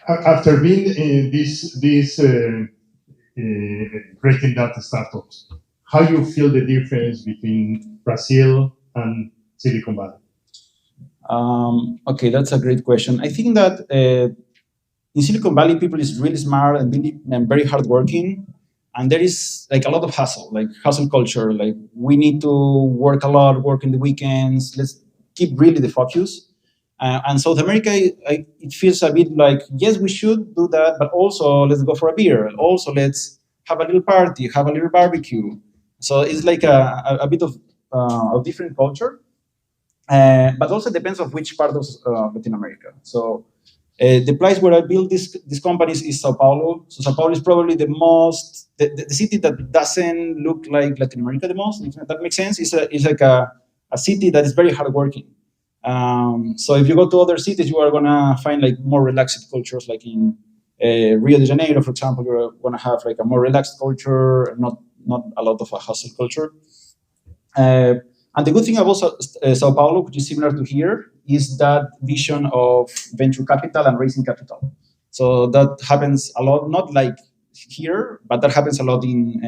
After being in this breaking down to startups, how you feel the difference between Brazil and Silicon Valley? Okay, that's a great question. I think that in Silicon Valley, people is really smart and very hardworking, and there is like a lot of hustle, like hustle culture. Like we need to work a lot, work in the weekends. Let's keep really the focus. And South America, it feels a bit like yes, we should do that, but also let's go for a beer. Also, let's have a little party, have a little barbecue. So it's like a bit of different culture, but also depends on which part of Latin America. So the place where I built these companies is Sao Paulo. So Sao Paulo is probably the city that doesn't look like Latin America the most. If that makes sense. It's like a city that is very hardworking. So if you go to other cities, you are gonna find like more relaxed cultures, like in Rio de Janeiro, for example. You're gonna have like a more relaxed culture, not a lot of a hustle culture. And the good thing about Sao Paulo, which is similar to here, is that vision of venture capital and raising capital. So that happens a lot, not like here, but that happens a lot in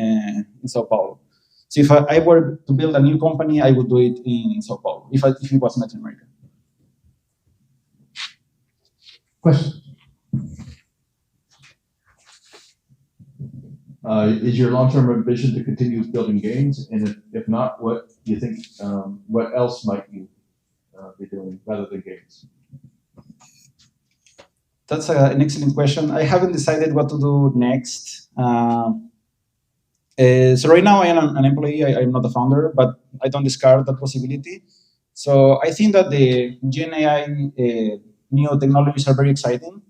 Sao Paulo. So if I were to build a new company, I would do it in Sao Paulo, if it was Latin America. Question? Is your long-term ambition to continue building games? And if not, what do you think, what else might you be doing rather than games? That's an excellent question. I haven't decided what to do next. So right now I am an employee. I'm not a founder, but I don't discard that possibility. So I think that the Gen AI new technologies are very exciting,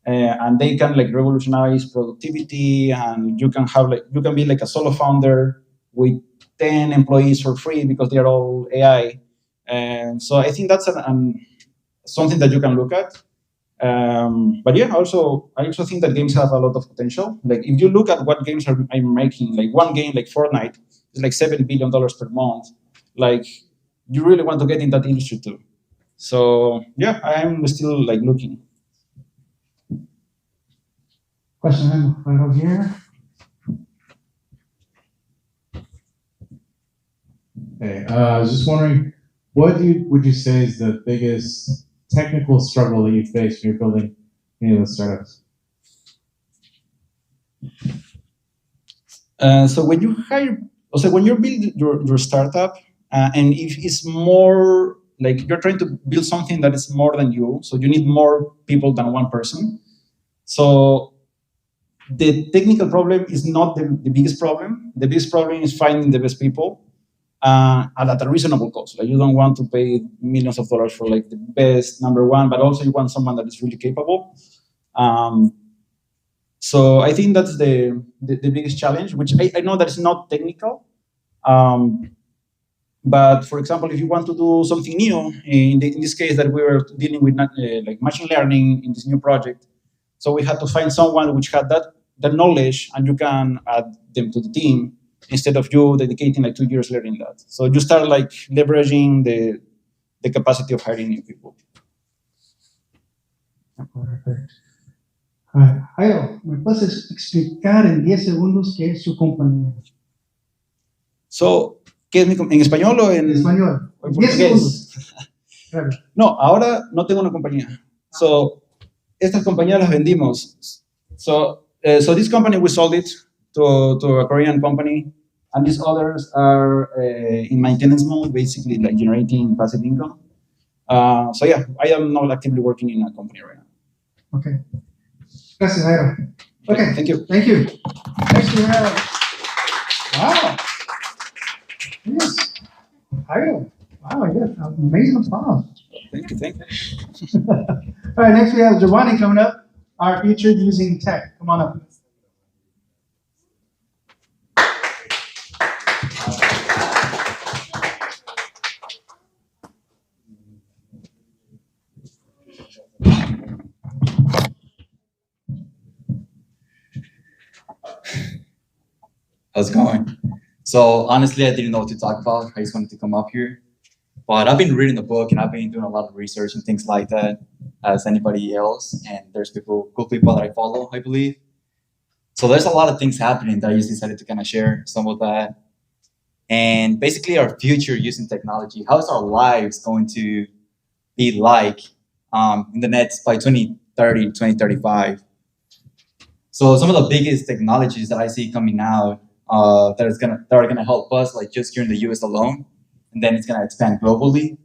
and they can like revolutionize productivity. And you can be like a solo founder with 10 employees for free because they are all AI. And so I think that's something that you can look at. But yeah, I also think that games have a lot of potential. Like if you look at what games I'm making, like one game like Fortnite is like $7 billion per month. Like you really want to get in that industry too. So yeah, I'm still like looking. Question right over here. Hey, I was just wondering, what would you say is the biggest technical struggle that you face when you're building any of the startups? So when you build your startup, and if it's more like you're trying to build something that is more than you, so you need more people than one person. So the technical problem is not the biggest problem. The biggest problem is finding the best people and at a reasonable cost. Like you don't want to pay millions of dollars for like the best number one, but also you want someone that is really capable. So I think that's the biggest challenge, which I know that it's not technical. But for example, if you want to do something new, in this case that we were dealing with like machine learning in this new project, so we had to find someone which had that knowledge, and you can add them to the team instead of you dedicating like 2 years learning that. So you start like leveraging the capacity of hiring new people. Perfect. Jairo, ¿me puedes explicar en 10 segundos qué es su compañía? So, ¿qué es en español o en español? O en 10 portugués? segundos. No, ahora no tengo una compañía. So, estas compañías las vendimos. So this company, we sold it to a Korean company, and these others are in maintenance mode, basically like generating passive income. So yeah, I am not actively working in a company right now. Okay. Gracias, Jairo. Okay. Thank you. Thank you. Next we have. Wow. Yes. Jairo. Wow, yeah. Amazing applause. Thank you. All right, next we have Giovanni coming up, our featured using tech. Come on up. How's it going? So honestly, I didn't know what to talk about. I just wanted to come up here. But I've been reading the book and I've been doing a lot of research and things like that. as anybody else, and there's cool people that I follow, I believe. So there's a lot of things happening that I just decided to kind of share some of that. And basically our future using technology, how is our lives going to be like in the next by 2030, 2035? So some of the biggest technologies that I see coming out that are gonna help us, like just here in the US alone, and then it's gonna expand globally,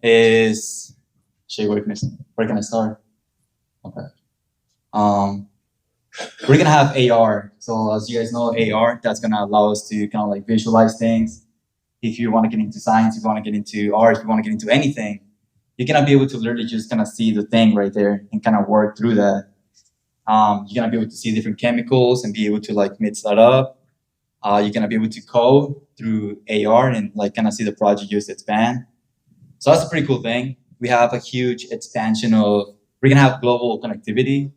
is where can I start? Okay. We're gonna have AR. So as you guys know, AR, that's gonna allow us to kind of like visualize things. If you want to get into science, if you want to get into art, if you want to get into anything, you're gonna be able to literally just kind of see the thing right there and kind of work through that. You're gonna be able to see different chemicals and be able to like mix that up. You're gonna be able to code through AR and like kind of see the project just expand. So that's a pretty cool thing. We have a huge expansion we're gonna have global connectivity.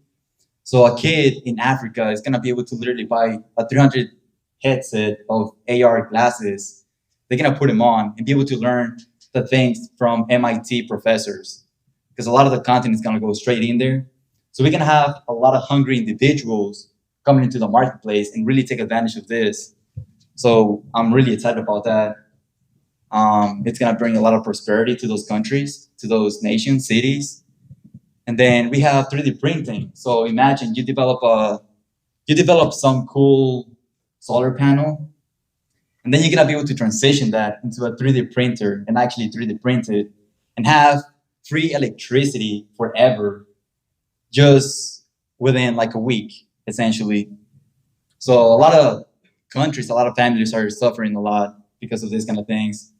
So a kid in Africa is gonna be able to literally buy a 300 headset of AR glasses. They're gonna put them on and be able to learn the things from MIT professors, because a lot of the content is gonna go straight in there. So we're gonna have a lot of hungry individuals coming into the marketplace and really take advantage of this. So I'm really excited about that. It's gonna bring a lot of prosperity to those countries, to those nations, cities. And then we have 3D printing. So imagine you develop some cool solar panel, and then you're gonna be able to transition that into a 3D printer and actually 3D print it and have free electricity forever, just within like a week, essentially. So a lot of countries, a lot of families are suffering a lot because of these kind of things.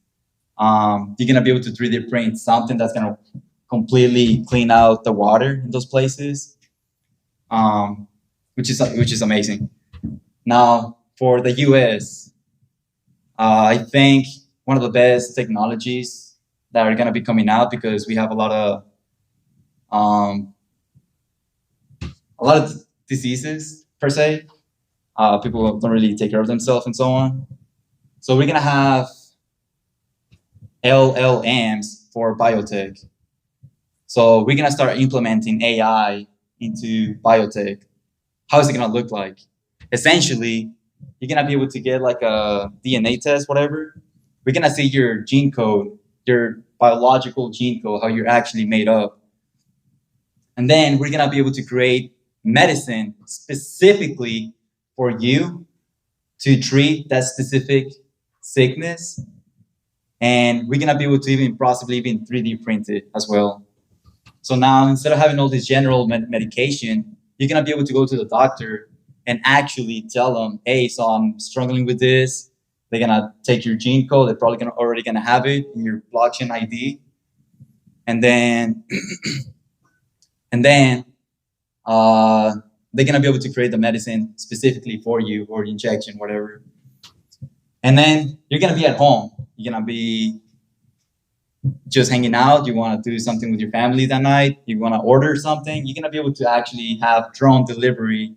You're gonna be able to 3D print something that's gonna completely clean out the water in those places, which is amazing. Now for the US, I think one of the best technologies that are gonna be coming out, because we have a lot of diseases per se. People don't really take care of themselves and so on. So we're gonna have LLMs for biotech. So we're gonna start implementing AI into biotech. How is it gonna look like? Essentially, you're gonna be able to get like a DNA test, whatever. We're gonna see your gene code, your biological gene code, how you're actually made up. And then we're gonna be able to create medicine specifically for you to treat that specific sickness. And we're gonna be able to even possibly even 3D print it as well. So now, instead of having all this general medication, you're gonna be able to go to the doctor and actually tell them, hey, so I'm struggling with this. They're gonna take your gene code. They're probably already gonna have it in your blockchain ID. And then, they're gonna be able to create the medicine specifically for you, or the injection, whatever. And then you're gonna be at home. You're gonna be just hanging out. You wanna do something with your family that night. You wanna order something. You're gonna be able to actually have drone delivery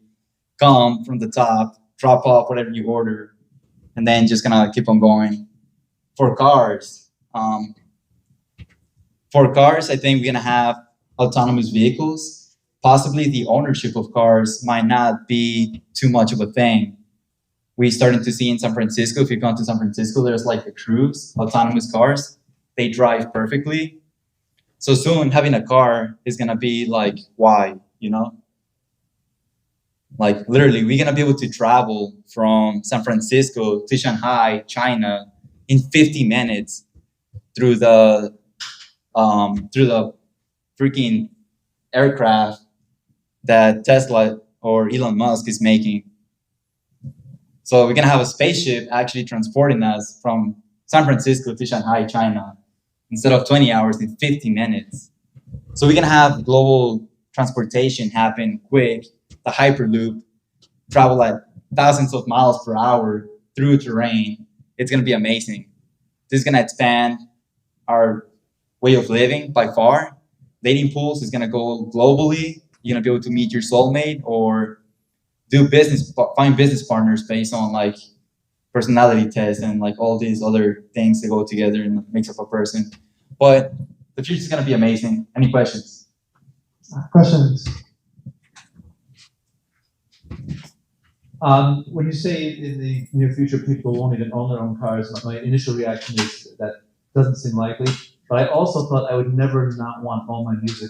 come from the top, drop off whatever you order, and then just gonna keep on going. For cars, I think we're gonna have autonomous vehicles. Possibly the ownership of cars might not be too much of a thing. We're starting to see in San Francisco, if you've gone to San Francisco, there's like the Cruise, autonomous cars. They drive perfectly. So soon having a car is gonna be like, why, you know? Like literally, we're gonna be able to travel from San Francisco to Shanghai, China, in 50 minutes through the freaking aircraft that Tesla or Elon Musk is making. So we're gonna have a spaceship actually transporting us from San Francisco to Shanghai, China, instead of 20 hours in 50 minutes. So we're gonna have global transportation happen quick, the Hyperloop, travel at thousands of miles per hour through terrain. It's gonna be amazing. This is gonna expand our way of living by far. Dating pools is gonna go globally. You're gonna be able to meet your soulmate or find business partners based on like personality tests and like all these other things that go together and makes up a person. But the future is going to be amazing. Any questions? Questions? When you say in the near future people won't even own their own cars, my initial reaction is that doesn't seem likely. But I also thought I would never not want all my music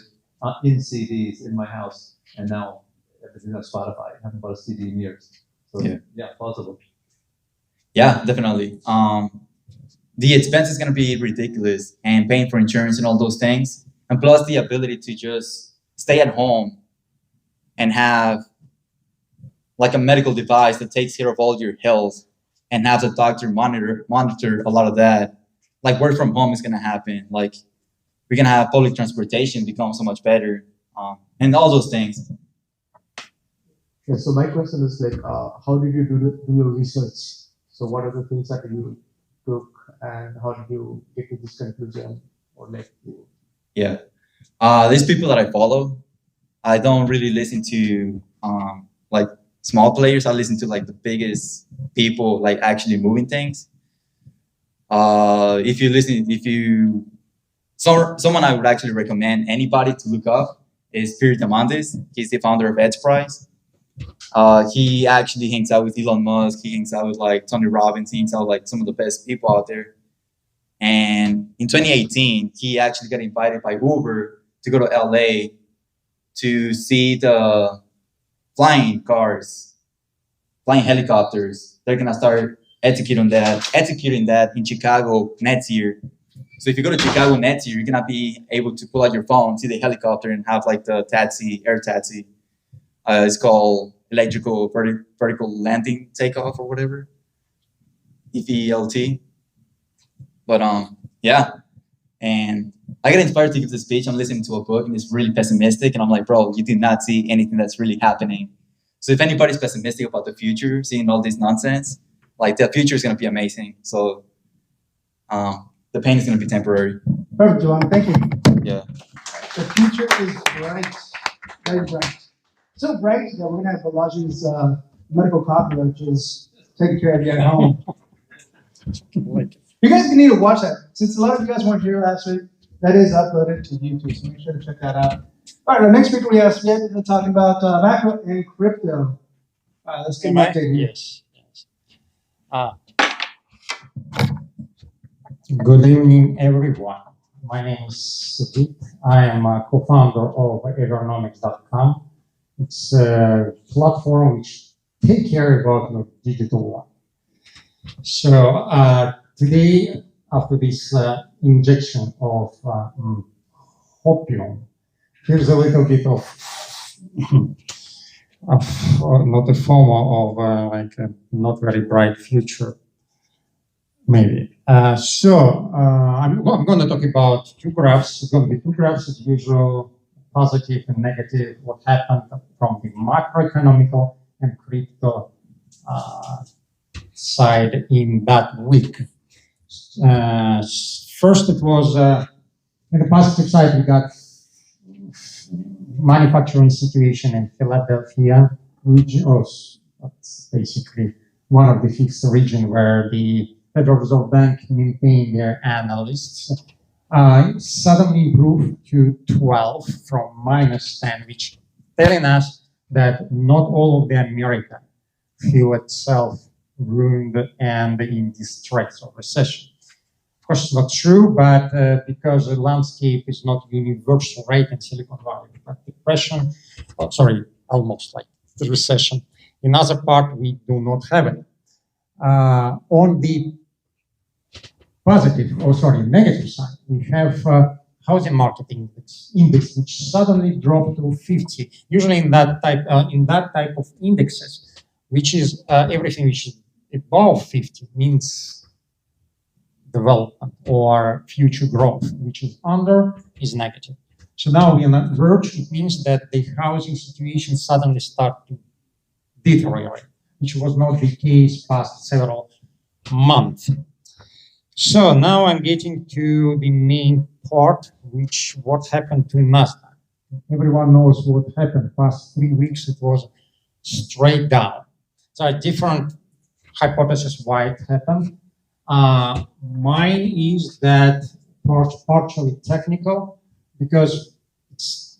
in CDs in my house, and now everything's on Spotify. I haven't bought a CD in years. So yeah, plausible. Yeah, definitely. The expense is going to be ridiculous, and paying for insurance and all those things, and plus the ability to just stay at home and have like a medical device that takes care of all your health and have the doctor monitor a lot of that. Like work from home is going to happen. Like we're going to have public transportation become so much better, and all those things. Yeah, so my question is like, how did you do your research? So what are the things that you took, and how did you get to this conclusion? Or like, Yeah, these people that I follow, I don't really listen to like small players. I listen to like the biggest people, like actually moving things. Someone I would actually recommend anybody to look up is Peter Diamandis. He's the founder of Enterprise. He actually hangs out with Elon Musk. He hangs out with like Tony Robbins. He hangs out with like some of the best people out there. And in 2018, he actually got invited by Uber to go to LA to see the flying cars, flying helicopters. They're gonna start executing that in Chicago next year. So if you go to Chicago next year, you're gonna be able to pull out your phone, see the helicopter, and have like the taxi, air taxi. It's called electrical vertical landing takeoff or whatever, EVLT. But yeah, and I got inspired to give this speech. I'm listening to a book and it's really pessimistic, and I'm like, bro, you did not see anything that's really happening. So if anybody's pessimistic about the future, seeing all this nonsense, like the future is gonna be amazing. So the pain is gonna be temporary. Perfect, Joanna. Thank you. Yeah. The future is bright, very bright. So bright that we're gonna have Balaji's medical cockroaches taking care of you at home. You guys need to watch that. Since a lot of you guys weren't here last week, that is uploaded to YouTube, so make sure to check that out. All right, our next speaker we have Smith talking about macro and crypto. All right, let's get an update here. Yes. Good evening, everyone. My name is Succinct. I am a co-founder of Evernomics.com. It's a platform which takes care about the digital one. So today, after this injection of opium, here's a little bit of not a FOMO of like a not very bright future, maybe. I'm going to talk about two graphs. It's going to be two graphs as usual, positive and negative, what happened from the macroeconomical and crypto side in that week. First, it was in the positive side, we got manufacturing situation in Philadelphia region, that's basically one of the fixed region where the Federal Reserve Bank maintained their analysts. Suddenly improved to 12 from -10, which telling us that not all of the America feel itself ruined and in distress or recession. Of course, it's not true, but because the landscape is not universal right in Silicon Valley, but depression, almost like the recession. In other part, we do not have it. On the negative side, we have housing market index, which suddenly dropped to 50. Usually in that type of indexes, which is everything which is above 50 means development or future growth, which is under is negative. So now we're on that verge. It means that the housing situation suddenly start to deteriorate, which was not the case past several months. So now I'm getting to the main part, what happened to Nasdaq. Everyone knows what happened. Past 3 weeks, it was straight down. So different hypotheses why it happened. Mine is that partially technical because it's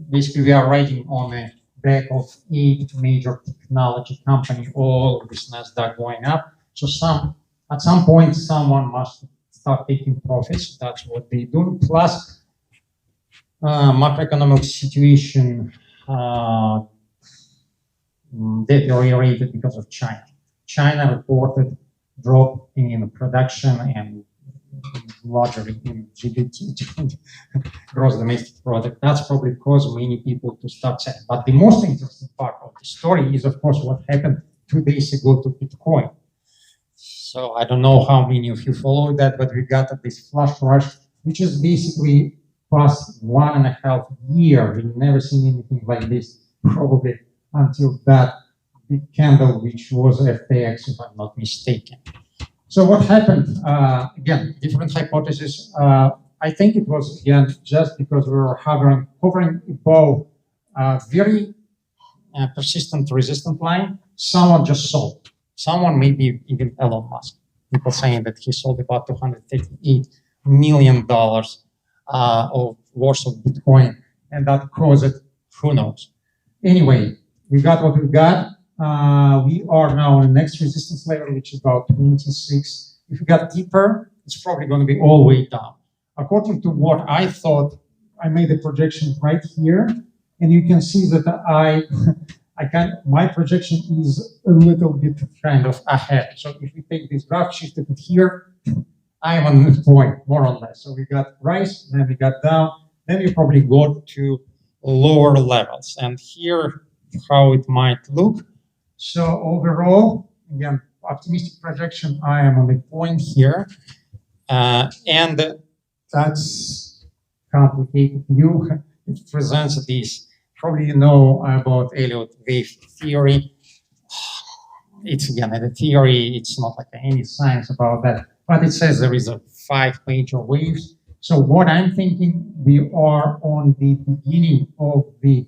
basically we are riding on the back of 8 major technology companies, all this NASDAQ going up. So at some point, someone must start taking profits. That's what they do. Plus, macroeconomic situation deteriorated because of China. China reported drop in production and largely in GDP, gross domestic product. That's probably caused many people to start selling. But the most interesting part of the story is, of course, what happened 2 days ago to Bitcoin. So I don't know how many of you followed that, but we got this flash rush, which is basically past 1.5 years. We've never seen anything like this, probably until that big candle, which was FTX, if I'm not mistaken. So what happened? Again, different hypotheses. I think it was, again, just because we were hovering above a very persistent resistant line, someone just sold. Someone, maybe even Elon Musk. People saying that he sold about $238 million of worth of Bitcoin, and that caused, who knows. Anyway, we got what we got. We are now on the next resistance level, which is about 26. If we got deeper, it's probably going to be all the way down. According to what I thought, I made a projection right here, and you can see that my projection is a little bit kind of ahead. So if we take this graph, shifted it here, I am on this point, more or less. So we got rise, then we got down, then we probably go to lower levels. And here, how it might look. So overall, again, optimistic projection, I am on the point here. And that's complicated view. It presents this. Probably you know about Elliott wave theory. It's again a theory, it's not like any science about that, but it says there is 5 major waves. So what I'm thinking, we are on the beginning of the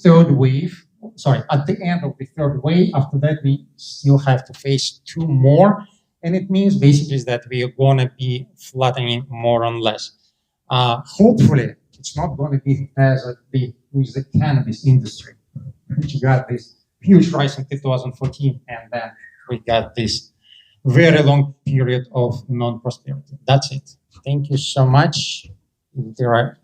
3rd wave. Sorry, at the end of the 3rd wave. After that, we still have to face 2 more. And it means basically that we are going to be flattening more or less. Hopefully, it's not going to be as big with the cannabis industry, which got this huge rise in 2014, and then we got this very long period of non-prosperity. That's it. Thank you so much. If there are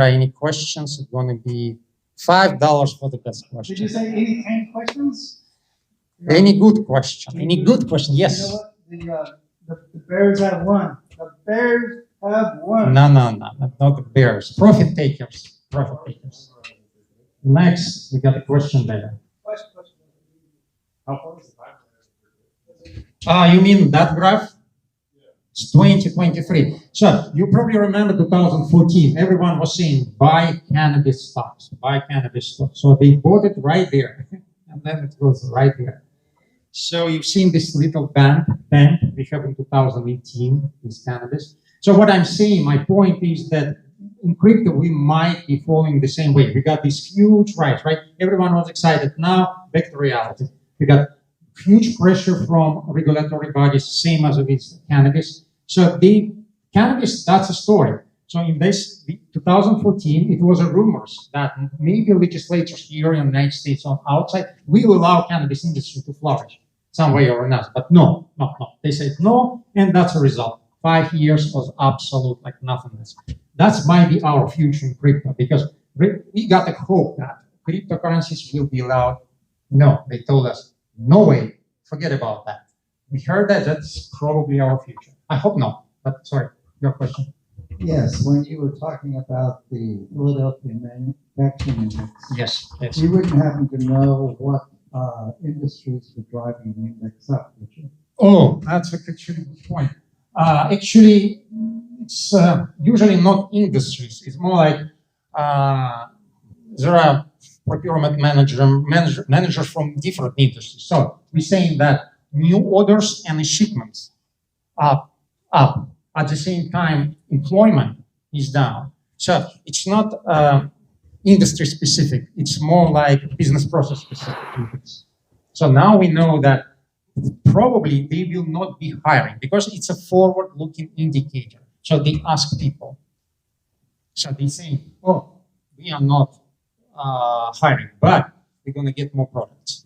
any questions, it's going to be $5 for the best question. Did you say any 10 questions? Any good question? Any good question? Yes. You know what? The Bears have won. The Bears have won. No, not the Bears. Profit takers. Profit takers. Next, we got a question there. You mean that graph? It's 2023. So you probably remember 2014. Everyone was saying buy cannabis stocks, buy cannabis stocks. So they bought it right there, and then it goes right there. So you've seen this little band we have in 2018 is cannabis. So what I'm saying, my point is that in crypto we might be following the same way. We got this huge rise, right? Everyone was excited. Now back to reality. We got huge pressure from regulatory bodies, same as with cannabis. So the cannabis, that's a story. So in this 2014, it was a rumors that maybe legislators here in the United States on outside will allow cannabis industry to flourish some way or another. But no. They said no, and that's a result. 5 years was absolute like nothingness. That might be our future in crypto, because we got the hope that cryptocurrencies will be allowed. No, they told us, no way, forget about that. We heard that, that's probably our future. I hope not, but sorry, your question. Yes, when you were talking about the Philadelphia Manufacturing Index, yes. You wouldn't happen to know what industries were driving the index up, would you? Oh, that's actually a good point. Actually, it's usually not industries. It's more like there are procurement managers from different industries. So we're saying that new orders and shipments are up. At the same time, employment is down. So it's not industry specific. It's more like business process specific. So now we know that probably they will not be hiring because it's a forward-looking indicator. So they ask people. So they say, oh, we are not hiring, but we're going to get more products.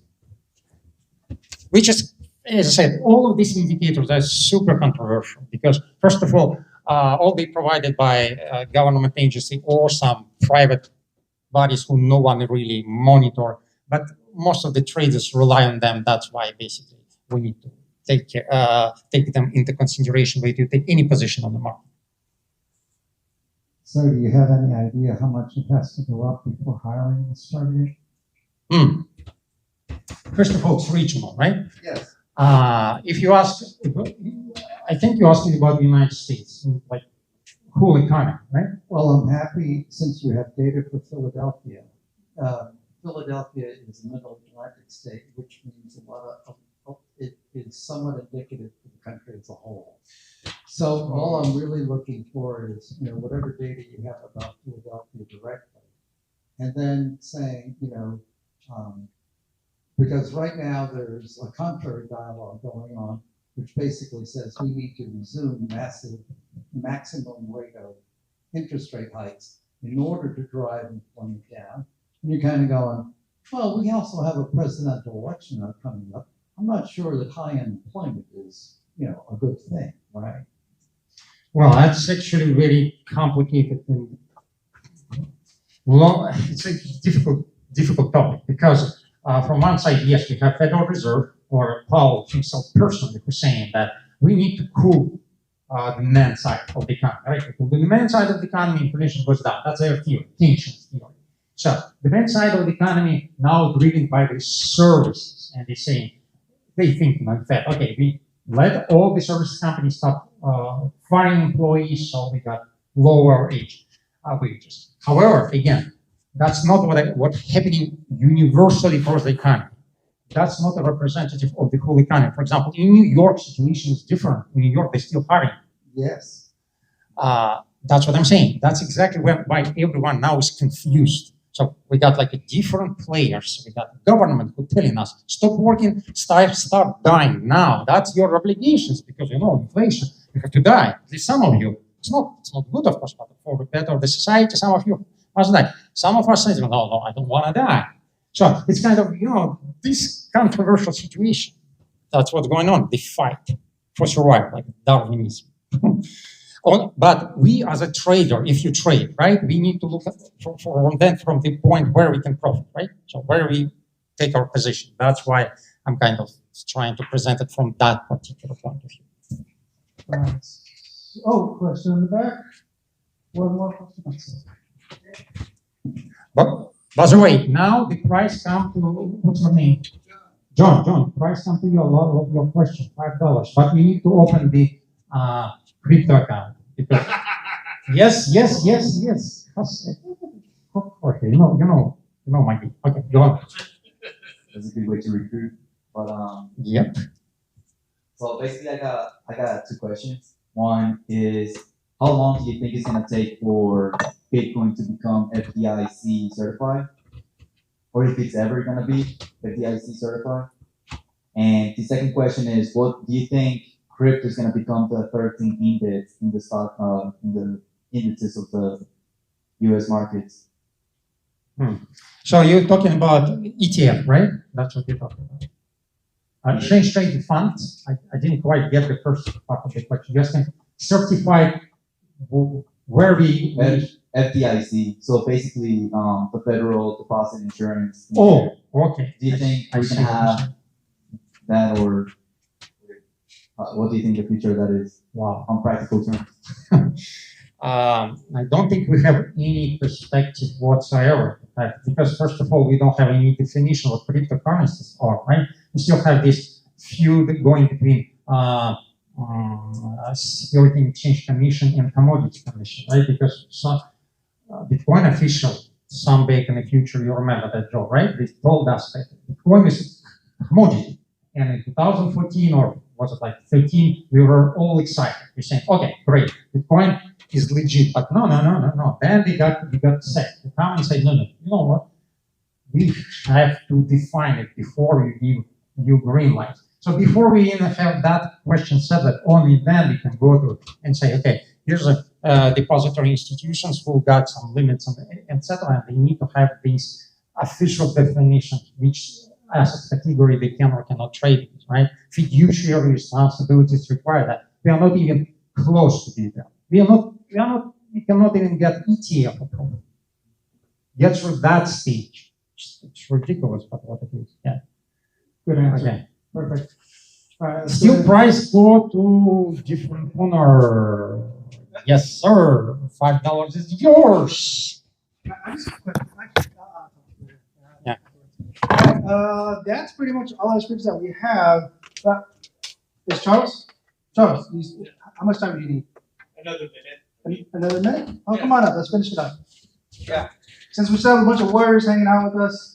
Which is, as I said, all of these indicators are super controversial because, first of all they provided by government agency or some private bodies who no one really monitor, but most of the traders rely on them. That's why basically we need to take them into consideration when you take any position on the market. So do you have any idea how much it has to go up before hiring is started? First of all, it's regional, right? Yes. If you ask, I think you asked me about the United States, like whole economy, right? Well, I'm happy since you have data for Philadelphia. Philadelphia is a middle Atlantic state, which means a lot of it is somewhat indicative for the country as a whole. So all I'm really looking for is, whatever data you have about Philadelphia directly, and then saying, because right now there's a contrary dialogue going on, which basically says we need to resume maximum rate of interest rate hikes in order to drive employment down. And you're kind of going, well, we also have a presidential election coming up. I'm not sure that high unemployment is, a good thing, right? Well, that's actually very complicated and long. It's a difficult topic because from one side, yes, we have Federal Reserve or Powell himself personally who's saying that we need to cool the demand side of the economy, right? Because the demand side of the economy, inflation goes down. That's their theory, tensions theory. So the demand side of the economy now driven by the services, and they think, in fact, okay, we let all the service companies stop firing employees, so we got lower wages. However, again, that's not what's happening universally across the economy. That's not a representative of the whole economy. For example, in New York, situation is different. In New York, they're still hiring. Yes. That's what I'm saying. That's exactly why everyone now is confused. So we got like different players. We got the government who telling us, stop working, start dying now. That's your obligations because, inflation, you have to die. At least some of you. It's not good, of course, but for the better of the society, some of you must die. Some of us say, no, I don't want to die. So it's kind of, this controversial situation. That's what's going on, the fight for survival, like Darwinism. But we as a trader, if you trade, right, we need to look at from the point where we can profit, right? So where we take our position. That's why I'm kind of trying to present it from that particular point of view. Question in the back. One more question. But by the way, now the price come to, what's your name? John, price come to you a lot of your question, $5. But we need to open the crypto account. Because yes. Okay, you know my deal. Okay, go on. That's a good way to recruit. But Yep. So basically, I got two questions. One is, how long do you think it's gonna take for Bitcoin to become FDIC certified, or if it's ever gonna be FDIC certified? And the second question is, what do you think crypto is going to become the 13th index in the stock in the indices of the U.S. markets? So you're talking about ETF, right? That's what you're talking about. Exchange traded funds. I didn't quite get the first part of the question. You're saying certified where we FDIC. So basically, the Federal Deposit Insurance. Oh, okay. Do you think we can have that, or what do you think the future of that is? Wow. On practical terms. I don't think we have any perspective whatsoever, because first of all, we don't have any definition of what cryptocurrencies are, right? We still have this feud going between Security and Exchange Commission and Commodity Commission, right? Because some Bitcoin officials, some back in the future, you remember that job, right? They told us that Bitcoin is a commodity. And in 2014, or was it like 13, we were all excited. We're saying, okay, great, Bitcoin is legit. But no. Then we got set. The company said, no, you know what? We have to define it before we give you green light. So before we even have that question set up, only then we can go to and say, okay, here's a depository institutions who got some limits on etc. And they need to have these official definitions, which asset category they can or cannot trade in, right? Fiduciary responsibilities require that. We are not even close to be there. We cannot even get ETF approval. Get through that stage. It's ridiculous, but what it is. Yeah. Good answer. Okay. Perfect. All right, Still price go to different owner. Yes, sir. $5 is yours. Yeah. That's pretty much all our scripts that we have. But is Charles? Charles, how much time do you need? Another minute. Another minute? Oh, come on up. Let's finish it up. Yeah. Since we still have a bunch of warriors hanging out with us,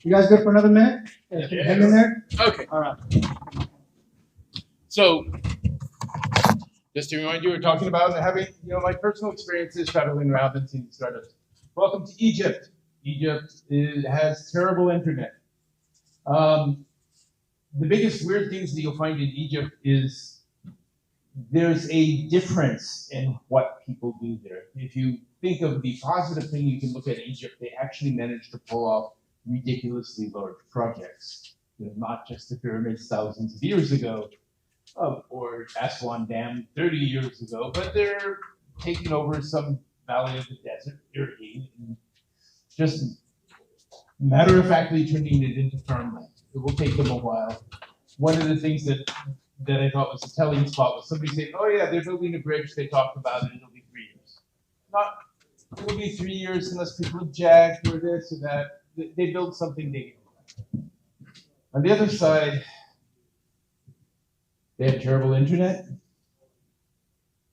you guys good for another minute? Yeah. Hang in there? Okay. All right. So, just to remind you, we're talking about having, my personal experiences traveling around and seeing startups. Welcome to Egypt. Egypt has terrible internet. The biggest weird things that you'll find in Egypt is there's a difference in what people do there. If you think of the positive thing you can look at Egypt, they actually managed to pull off ridiculously large projects. Not just the pyramids thousands of years ago, or Aswan Dam 30 years ago, but they're taking over some valley of the desert, irrigating, and just matter-of-factly turning it into farmland. It will take them a while. One of the things that I thought was a telling spot was somebody saying, oh yeah, they're building a bridge, they talked about it, it'll be 3 years. It'll be 3 years unless people object or this or that. They build something big. On the other side, they have terrible internet.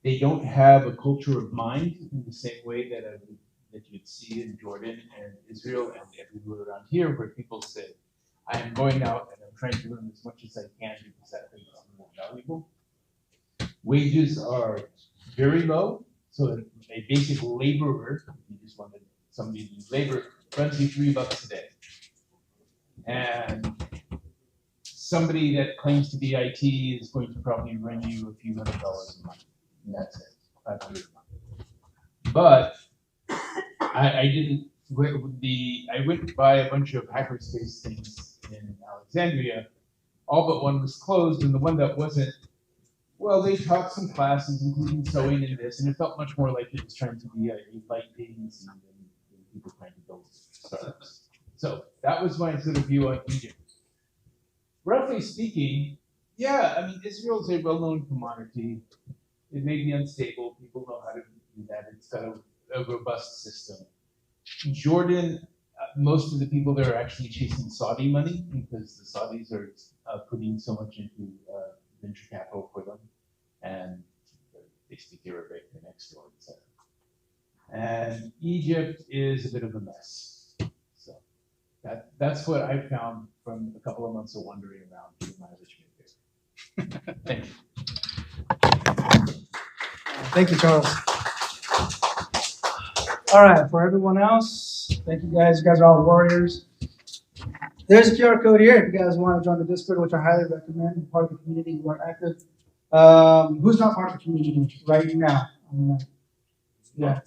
They don't have a culture of mind in the same way that you'd see in Jordan and Israel and everywhere around here, where people say, I am going out and I'm trying to learn as much as I can because that thing is more valuable. Wages are very low, so a basic laborer, if you just wanted somebody to do labor, runs you $3 a day. And somebody that claims to be IT is going to probably run you a few $100 a month. And that's it, $500 a month. But I went by a bunch of hackerspace things in Alexandria. All but one was closed, and the one that wasn't, well, they taught some classes, including sewing and this, and it felt much more like it was trying to be a light agency than people trying to build startups. So that was my sort of view on Egypt. Roughly speaking, yeah, I mean, Israel is a well-known commodity. It may be unstable. People know how to do that. It's got a robust system. Jordan, most of the people there are actually chasing Saudi money because the Saudis are putting so much into venture capital for them, and they speak Arabic, they're next door, etc. And Egypt is a bit of a mess. So that's what I found from a couple of months of wandering around doing my Richmond here. Thank you. Thank you, Charles. All right, for everyone else, thank you guys. You guys are all warriors. There's a QR code here if you guys want to join the Discord, which I highly recommend. Part of the community who are active. Who's not part of the community right now? Yeah,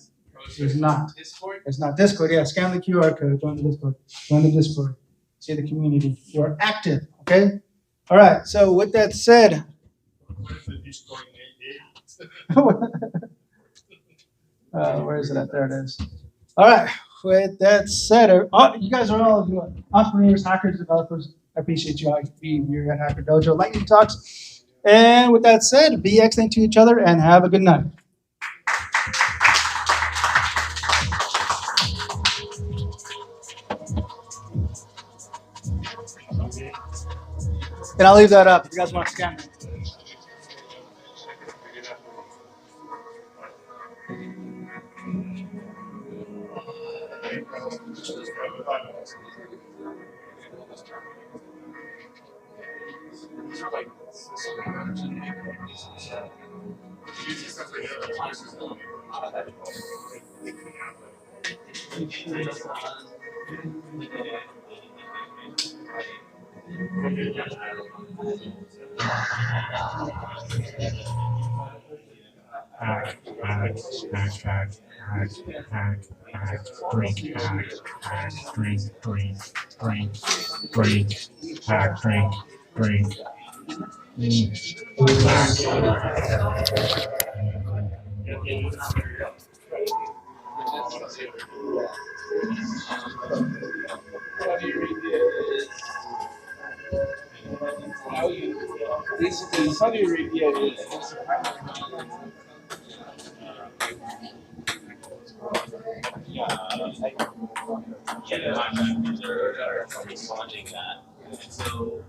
it's not. Discord? It's not Discord. Yeah, scan the QR code. Join the Discord. Join the Discord. See the community. You are active. Okay. All right. So with that said. Where is it at? There it is. All right. With that said, you guys are all entrepreneurs, hackers, developers. I appreciate you all being here at Hacker Dojo Lightning Talks. And with that said, be excellent to each other and have a good night. And I'll leave that up if you guys want to scan it. Basically, Saudi Arabia is the contractors are responding that. So